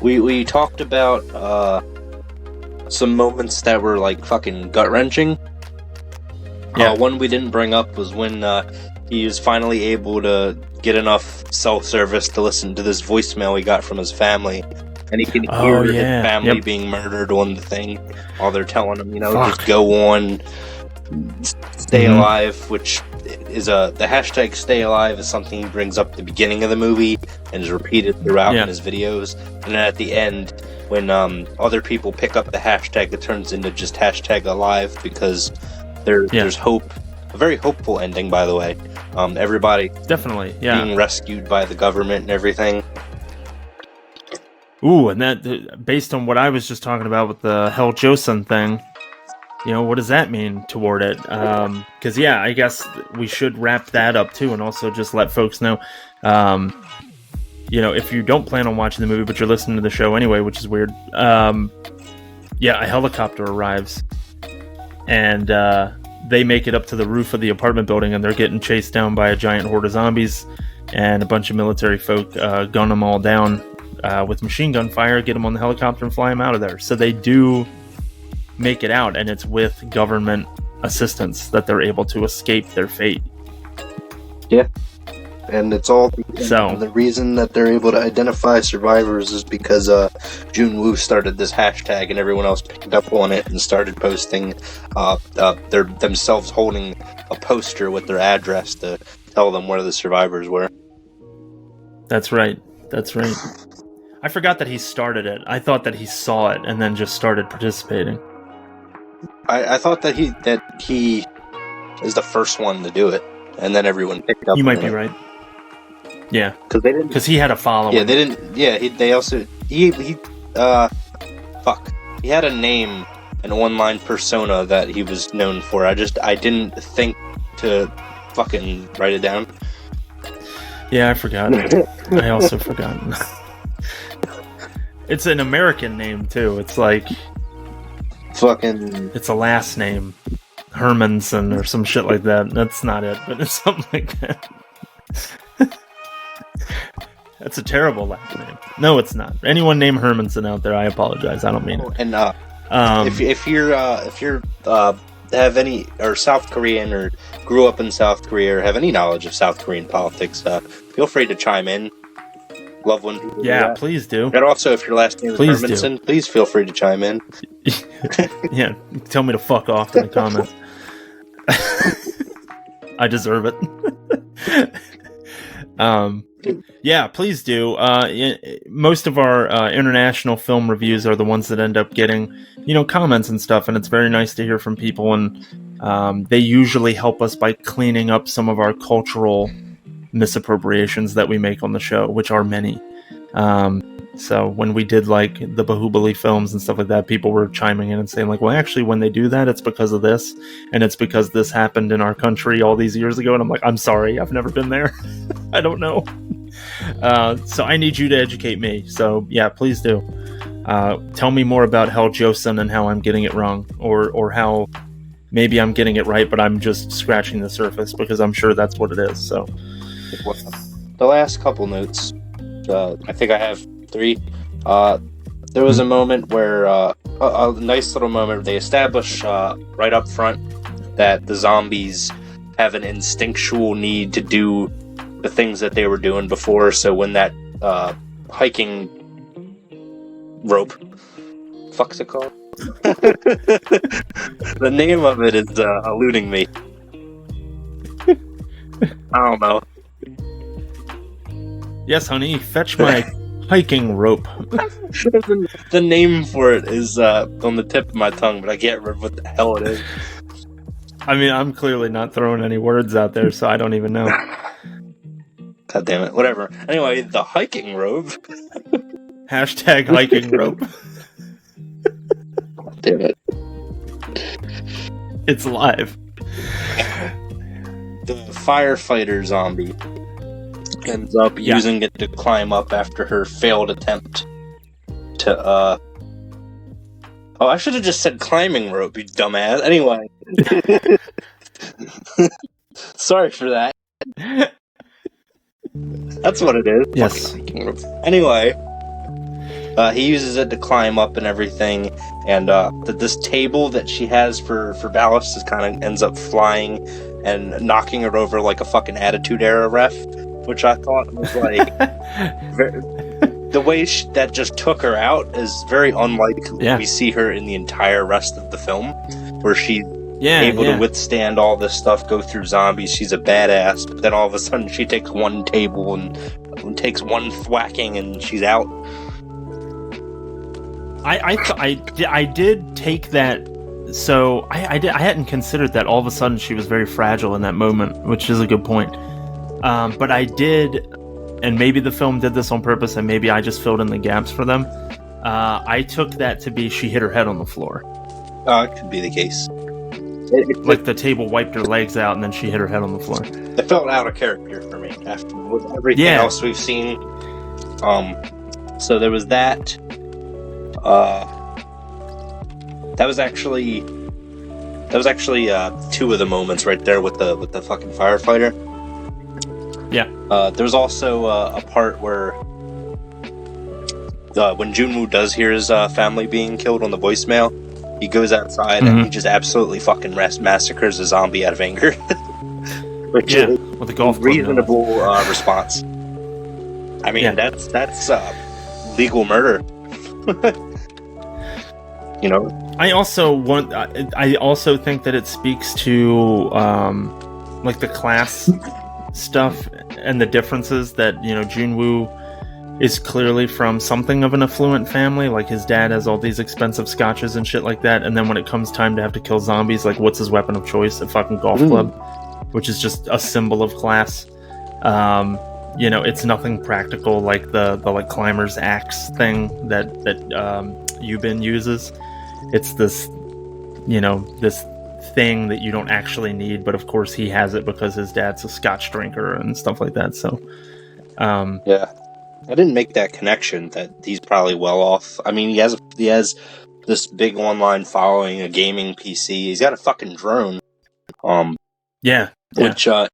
We talked about some moments that were like fucking gut wrenching. Yeah. One we didn't bring up was when he was finally able to get enough cell service to listen to this voicemail he got from his family, and he can hear his family being murdered on the thing while they're telling him, just go on, stay alive, which is the hashtag stay alive is something he brings up at the beginning of the movie and is repeated throughout in his videos, and then at the end when other people pick up the hashtag, it turns into just hashtag alive because there's hope. A very hopeful ending, by the way. Everybody definitely being rescued by the government and everything. Ooh, and that based on what I was just talking about with the Hell Joseon thing, what does that mean toward it? Because I guess we should wrap that up too, and also just let folks know, if you don't plan on watching the movie but you're listening to the show anyway, which is weird. A helicopter arrives, and they make it up to the roof of the apartment building, and they're getting chased down by a giant horde of zombies, and a bunch of military folk gun them all down with machine gun fire, get them on the helicopter and fly them out of there. So they do make it out, and it's with government assistance that they're able to escape their fate. Yeah. And it's all the reason that they're able to identify survivors is because Jun Woo started this hashtag, and everyone else picked up on it and started posting themselves holding a poster with their address to tell them where the survivors were. That's right. I forgot that he started it. I thought that he saw it and then just started participating. I thought that he is the first one to do it, and then everyone picked up. You might be right. Yeah, because he had a following. Yeah, they didn't. Yeah, they also he he had a name, an online persona that he was known for. I didn't think to fucking write it down. Yeah, I forgot. I also forgot. It's an American name too. It's like fucking. It's a last name, Hermanson or some shit like that. That's not it, but it's something like that. That's a terrible last name. No, it's not. Anyone named Hermanson out there, I apologize. I don't mean it. And if you're have any or South Korean or grew up in South Korea or have any knowledge of South Korean politics, feel free to chime in. Love when people do that. Please do. And also, if your last name is Hermanson, please feel free to chime in. Yeah, tell me to fuck off in the comments. I deserve it. Yeah, please do. Most of our international film reviews are the ones that end up getting, comments and stuff, and it's very nice to hear from people, and they usually help us by cleaning up some of our cultural misappropriations that we make on the show, which are many. So when we did like the Bahubali films and stuff like that, people were chiming in and saying like, well, actually when they do that, it's because of this, and it's because this happened in our country all these years ago. And I'm like, I'm sorry, I've never been there. I don't know. So I need you to educate me. So yeah, please do. Tell me more about Hell Joseon and how I'm getting it wrong, or how maybe I'm getting it right, but I'm just scratching the surface, because I'm sure that's what it is. So the last couple notes, I think I have 3. There was a moment where a nice little moment. They establish right up front that the zombies have an instinctual need to do the things that they were doing before. So when that hiking rope, fuck's it called? The name of it is eluding me. I don't know. Yes, honey, fetch my hiking rope. The name for it is on the tip of my tongue, but I can't remember what the hell it is. I mean, I'm clearly not throwing any words out there, so I don't even know. God damn it. Whatever. Anyway, the hiking rope. Hashtag hiking rope. God damn it. It's live. The firefighter zombie ends up using it to climb up after her failed attempt to, Oh, I should have just said climbing rope, you dumbass. Anyway. Sorry for that. That's what it is. Yes. Anyway, he uses it to climb up and everything, and this table that she has for ballast is kind of ends up flying and knocking her over like a fucking Attitude Era ref, which I thought was like the way that just took her out is very unlike we see her in the entire rest of the film, where she's able to withstand all this stuff, go through zombies. She's a badass, but then all of a sudden she takes one table and takes one thwacking and she's out. I did take that. So I hadn't considered that all of a sudden she was very fragile in that moment, which is a good point. But I did, and maybe the film did this on purpose, and maybe I just filled in the gaps for them. I took that to be she hit her head on the floor. It could be the case. Like the table wiped her legs out, and then she hit her head on the floor. It felt out of character for me after everything else we've seen. So there was that. That was actually two of the moments right there with the fucking firefighter. Yeah. There's also a part where when Junwoo does hear his family being killed on the voicemail, he goes outside and he just absolutely fucking massacres a zombie out of anger. Which is with a golf reasonable response. I mean, that's legal murder. You know. I also think that it speaks to like the class stuff and the differences that, you know, Junwoo is clearly from something of an affluent family. Like his dad has all these expensive scotches and shit like that, and then when it comes time to have to kill zombies, like what's his weapon of choice? A fucking golf club, which is just a symbol of class. You know, it's nothing practical like the like climber's axe thing that Yubin uses. It's this, you know, this thing that you don't actually need, but of course he has it because his dad's a scotch drinker and stuff like that. So I didn't make that connection that he's probably well off. I mean, he has this big online following, a gaming PC. He's got a fucking drone. Which I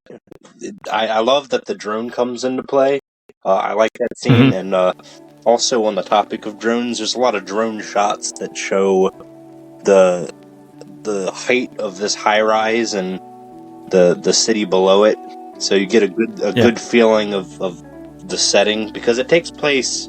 love that the drone comes into play. I like that scene, and also on the topic of drones, there's a lot of drone shots that show the height of this high rise and the city below it, so you get a good feeling of the setting, because it takes place,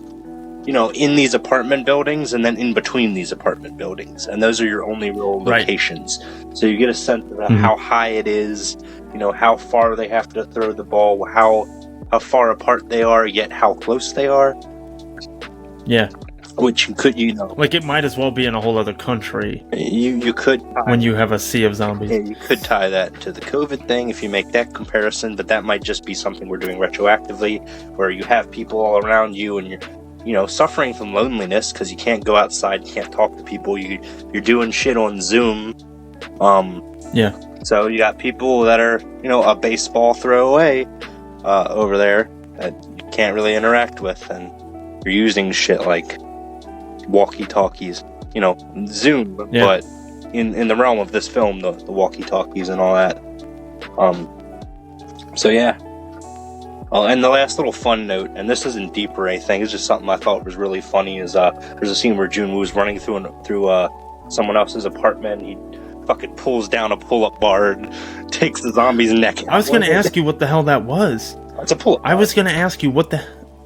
you know, in these apartment buildings and then in between these apartment buildings, and those are your only real locations. So you get a sense of how high it is, you know, how far they have to throw the ball, how far apart they are, yet how close they are. Yeah. Which you could, you know... Like, it might as well be in a whole other country. You could... when you have a sea of zombies. Yeah, you could tie that to the COVID thing if you make that comparison, but that might just be something we're doing retroactively, where you have people all around you and you're, you know, suffering from loneliness because you can't go outside, you can't talk to people, you're doing shit on Zoom. So you got people that are, you know, a baseball throw away over there that you can't really interact with, and you're using shit like walkie-talkies, you know, Zoom, but in the realm of this film, the walkie-talkies and all that. And the last little fun note, and this isn't deep or anything, it's just something I thought was really funny, is there's a scene where Junwoo's running through someone else's apartment, and he fucking pulls down a pull-up bar and takes the zombie's neck out. I was going to ask you what the hell that was. It's a pull-up bar. I was going to ask you what the...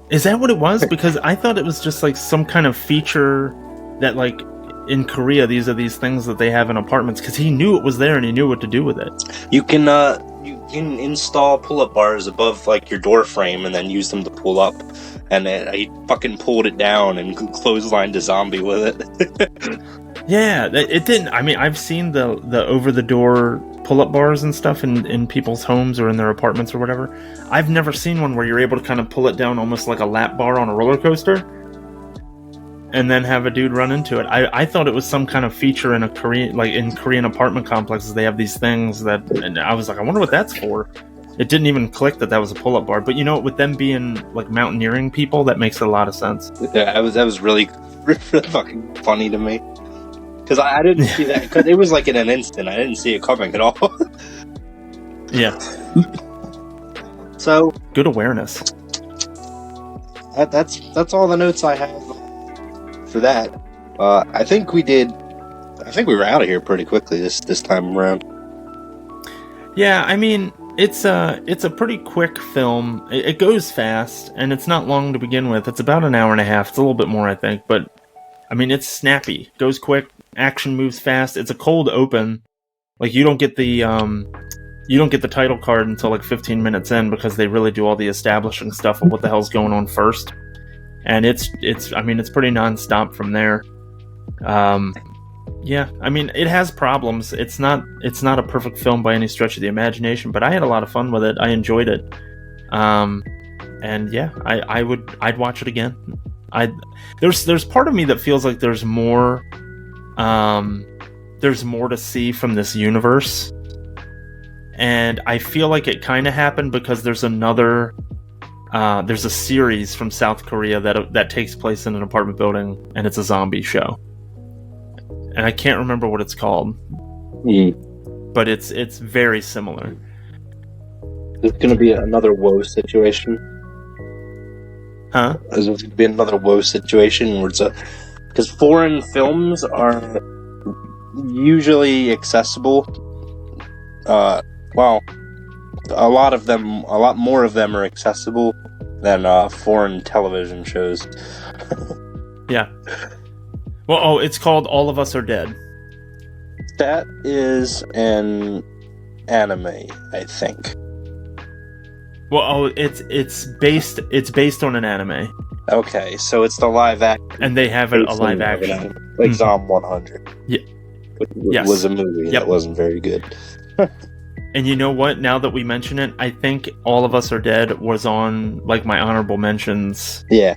Is that what it was? Because I thought it was just like some kind of feature that, like, in Korea, these are these things that they have in apartments, because he knew it was there and he knew what to do with it. You can install pull-up bars above, like, your door frame and then use them to pull up. and he fucking pulled it down and clotheslined a zombie with it. Yeah, it didn't. I mean, I've seen the over-the-door pull-up bars and stuff in people's homes or in their apartments or whatever. I've never seen one where you're able to kind of pull it down almost like a lap bar on a roller coaster and then have a dude run into it. I thought it was some kind of feature in Korean apartment complexes. They have these things and I was like, I wonder what that's for. It didn't even click that was a pull-up bar. But with them being like mountaineering people, that makes a lot of sense. Yeah, that was really, really fucking funny to me. Because I didn't see that, because it was like in an instant. I didn't see it coming at all. Yeah. So good awareness. That's all the notes I have for that. I think we were out of here pretty quickly this time around. Yeah, I mean, it's a pretty quick film. It goes fast, and it's not long to begin with. It's about an hour and a half. It's a little bit more, I think, but I mean, it's snappy. Goes quick. Action moves fast. It's a cold open. Like, you don't get the title card until like 15 minutes in, because they really do all the establishing stuff of what the hell's going on first. And it's pretty nonstop from there. Yeah, I mean, it has problems. It's not a perfect film by any stretch of the imagination, but I had a lot of fun with it. I enjoyed it. And yeah, I'd watch it again. There's part of me that feels like there's more to see from this universe, and I feel like it kind of happened because there's a series from South Korea that takes place in an apartment building, and it's a zombie show, and I can't remember what it's called, but it's very similar. It's gonna be another woe situation. Huh? Is it going to be another woe situation where because foreign films are usually accessible. Well, a lot more of them are accessible than foreign television shows. Yeah. Well, it's called All of Us Are Dead. That is an anime, I think. Well, it's based on an anime. Okay, so it's the live action, and they have a live action, like Zom 100. Yeah, which was a movie that wasn't very good. And you know what? Now that we mention it, I think All of Us Are Dead was on like my honorable mentions. Yeah,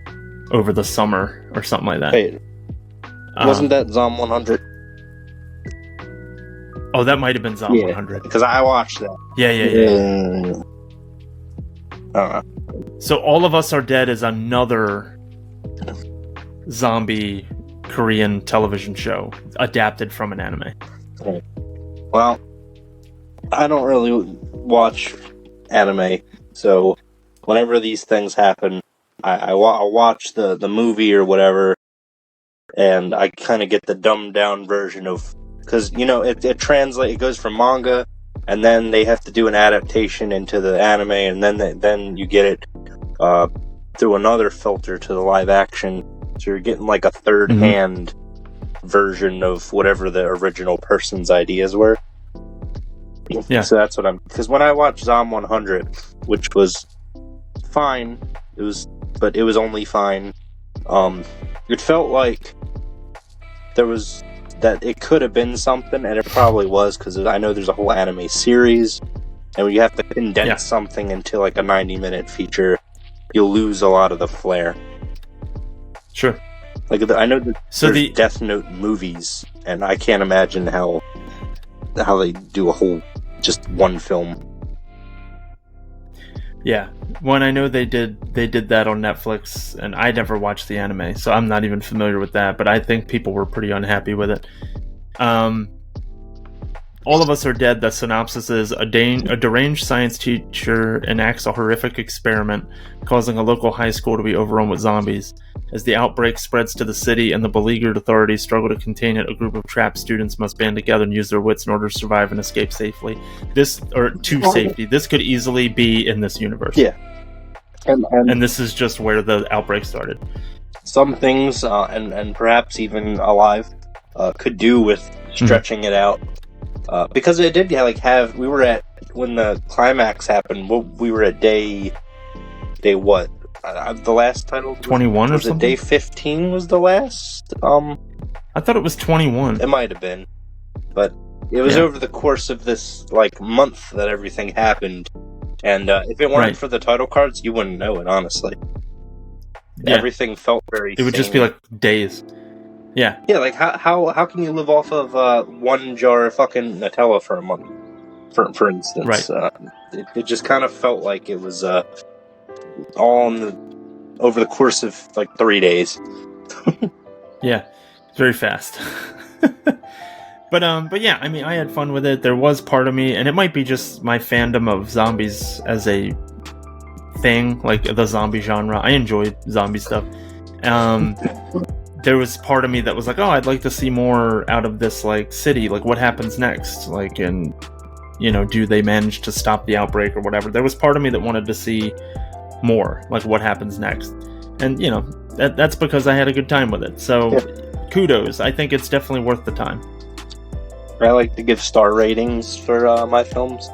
over the summer or something like that. Wait, wasn't that Zom 100? Oh, that might have been Zom 100 because I watched that. Yeah. So All of Us Are Dead is another zombie Korean television show adapted from an anime. Well, I don't really watch anime, so whenever these things happen, I'll watch the movie or whatever, and I kind of get the dumbed down version of, because it translates. It goes from manga, and then they have to do an adaptation into the anime, and then you get it through another filter to the live action. So you're getting like a third-hand version of whatever the original person's ideas were. Yeah. So that's what because when I watched Zom 100, which was fine, it was only fine. It felt like that it could have been something, and it probably was, because I know there's a whole anime series, and when you have to condense something into like a 90-minute feature, you'll lose a lot of the flair. Sure. Like, I know that there's Death Note movies, and I can't imagine how they do a whole just one film. Yeah, when I know they did that on Netflix, and I never watched the anime, so I'm not even familiar with that, but I think people were pretty unhappy with it. All of Us Are Dead, the synopsis is, a deranged science teacher enacts a horrific experiment, causing a local high school to be overrun with zombies. As the outbreak spreads to the city and the beleaguered authorities struggle to contain it, a group of trapped students must band together and use their wits in order to survive and escape safely. Safety. This could easily be in this universe. Yeah. And this is just where the outbreak started. Some things, and perhaps even Alive, could do with stretching it out. Because it did we were at, when the climax happened, we were at day what? The last title 21 or was it something? Day 15 was the last? I thought it was 21. It might have been, but it was over the course of this month that everything happened. And if it weren't for the title cards, you wouldn't know it, honestly. Yeah. Everything felt very. It would just be like days. Yeah. Yeah, like how can you live off of one jar of fucking Nutella for a month? For instance, right. It just kind of felt like it was all over the course of 3 days. Yeah, very fast. But yeah, I mean, I had fun with it. There was part of me, and it might be just my fandom of zombies as a thing, like the zombie genre. I enjoy zombie stuff. There was part of me that was like, oh, I'd like to see more out of this city. Like, what happens next? And do they manage to stop the outbreak or whatever? There was part of me that wanted to see more, like what happens next. And that's because I had a good time with it. So kudos. I think it's definitely worth the time. I like to give star ratings for my films,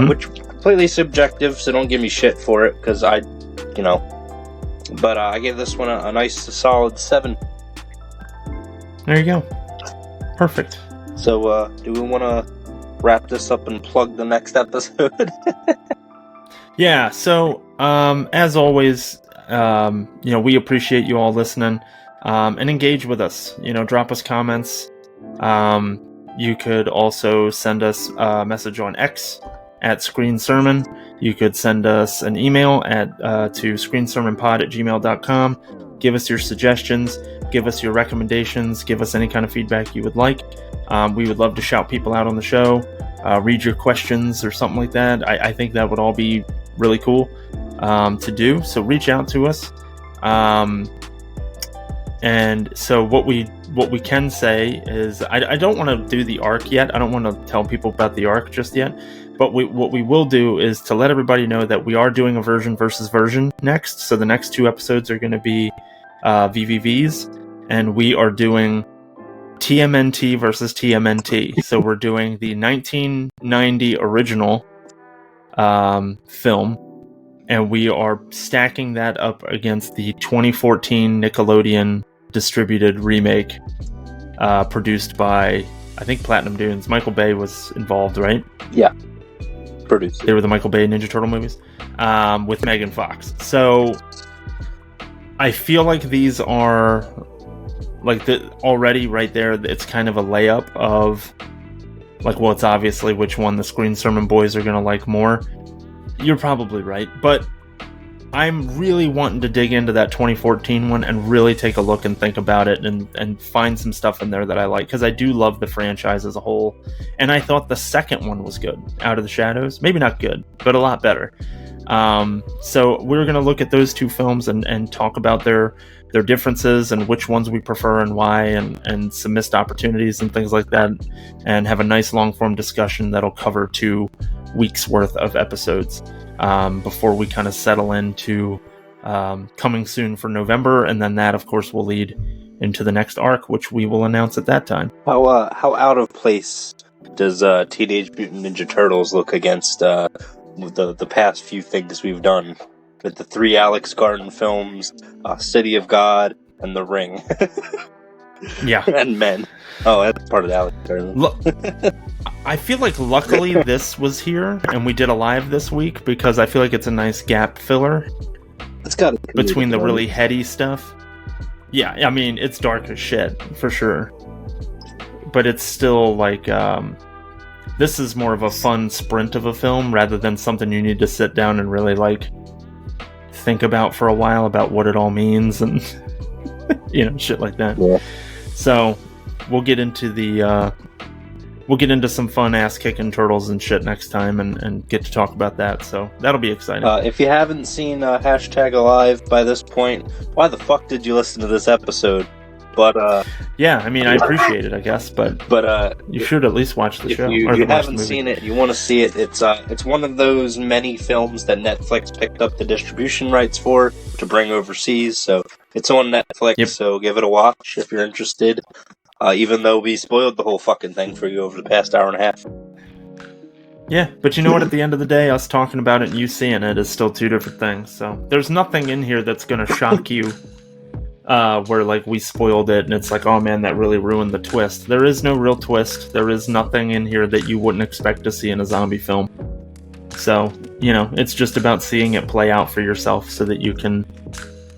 which are completely subjective, so don't give me shit for it, because but I gave this one a nice solid 7. There you go. Perfect. So do we want to wrap this up and plug the next episode? Yeah, so as always, we appreciate you all listening, and engage with us. Drop us comments. You could also send us a message on X at Screen Sermon. You could send us an email to screensermonpod@gmail.com. Give us your suggestions, give us your recommendations, give us any kind of feedback you would like. We would love to shout people out on the show, read your questions or something like that. I think that would all be really cool to do. So reach out to us. And so what we can say is, I don't want to do the arc yet. I don't want to tell people about the arc just yet. But what we will do is to let everybody know that we are doing a version versus version next. So the next 2 episodes are going to be VVVs, and we are doing TMNT versus TMNT. So we're doing the 1990 original film, and we are stacking that up against the 2014 Nickelodeon distributed remake produced by, I think, Platinum Dunes. Michael Bay was involved, right? Yeah. Produced. They were the Michael Bay Ninja Turtle movies with Megan Fox. So I feel like these are already right there. It's kind of a layup of it's obviously which one the Screen Sermon boys are going to like more. You're probably right, but I'm really wanting to dig into that 2014 one and really take a look and think about it and find some stuff in there that I like, because I do love the franchise as a whole. And I thought the second one was good, Out of the Shadows. Maybe not good, but a lot better. So we're going to look at those 2 films and talk about their differences and which ones we prefer and why, and some missed opportunities and things like that, and have a nice long form discussion that'll cover 2 weeks worth of episodes before we kind of settle into coming soon for November, and then that of course will lead into the next arc, which we will announce at that time. How out of place does Teenage Mutant Ninja Turtles look against the past few things we've done with the 3 Alex Garden films, City of God, and The Ring? Yeah. And Men. Oh, that's part of the Alex Garden. I feel like luckily this was here and we did a live this week, because I feel like it's a nice gap filler. It's got between the really heady stuff. Yeah, I mean, it's dark as shit for sure, but it's still this is more of a fun sprint of a film rather than something you need to sit down and really think about for a while about what it all means and shit like that. Yeah. So we'll get into some fun ass kicking turtles and shit next time and get to talk about that. So that'll be exciting. If you haven't seen #Alive by this point, why the fuck did you listen to this episode? But yeah, I mean, I appreciate it, I guess, but you should at least watch the show. If you haven't seen it, you want to see it. It's one of those many films that Netflix picked up the distribution rights for to bring overseas. So it's on Netflix. Yep. So give it a watch if you're interested. Even though we spoiled the whole fucking thing for you over the past hour and a half. Yeah, but you know what? At the end of the day, us talking about it and you seeing it is still two different things. So there's nothing in here that's going to shock you where like we spoiled it and it's like, oh man, that really ruined the twist. There is no real twist. There is nothing in here that you wouldn't expect to see in a zombie film. So, you know, it's just about seeing it play out for yourself so that you can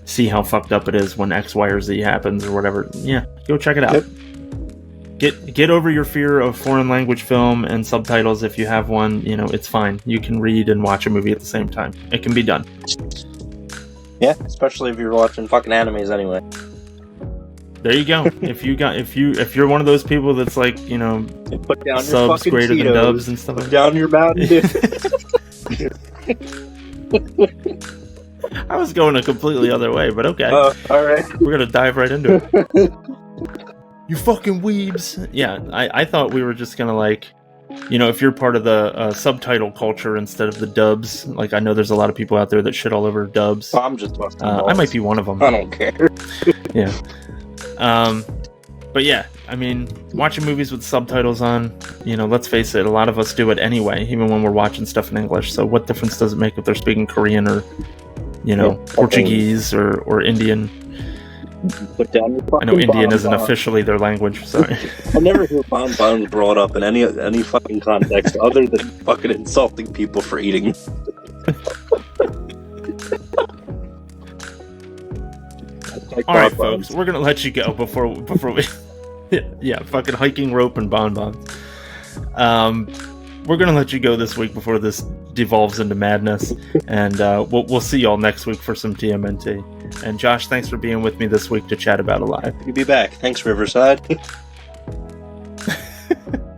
see how fucked up it is when X, Y, or Z happens or whatever. Yeah, go check it out. Yep. Get over your fear of foreign language film and subtitles if you have one. You know, it's fine. You can read and watch a movie at the same time. It can be done. Yeah, especially if you're watching fucking animes anyway. There you go. if you're one of those people that's like, you know, put down subs your greater Cheetos, than dubs and stuff. Put down your Mountain Dew. I was going a completely other way, but okay. All right. We're gonna dive right into it. You fucking weebs. Yeah, I thought we were just gonna like, you know, if you're part of the subtitle culture instead of the dubs, like I know there's a lot of people out there that shit all over dubs. I'm just busting balls. I might be one of them. I don't care. Yeah. But yeah, I mean, watching movies with subtitles on, you know, let's face it, a lot of us do it anyway, even when we're watching stuff in English. So what difference does it make if they're speaking Korean or, you know, Portuguese or Indian? Put down your fucking I know Indian isn't bonbon. Officially their language, sorry. I never hear bonbons brought up in any fucking context other than fucking insulting people for eating. All right, folks, we're gonna let you go before we, yeah, fucking hiking rope and bonbons. We're gonna let you go this week before this devolves into madness, and we'll see y'all next week for some TMNT. And Josh, thanks for being with me this week to chat about Alive. You'll be back. Thanks, Riverside.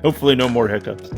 Hopefully, no more hiccups.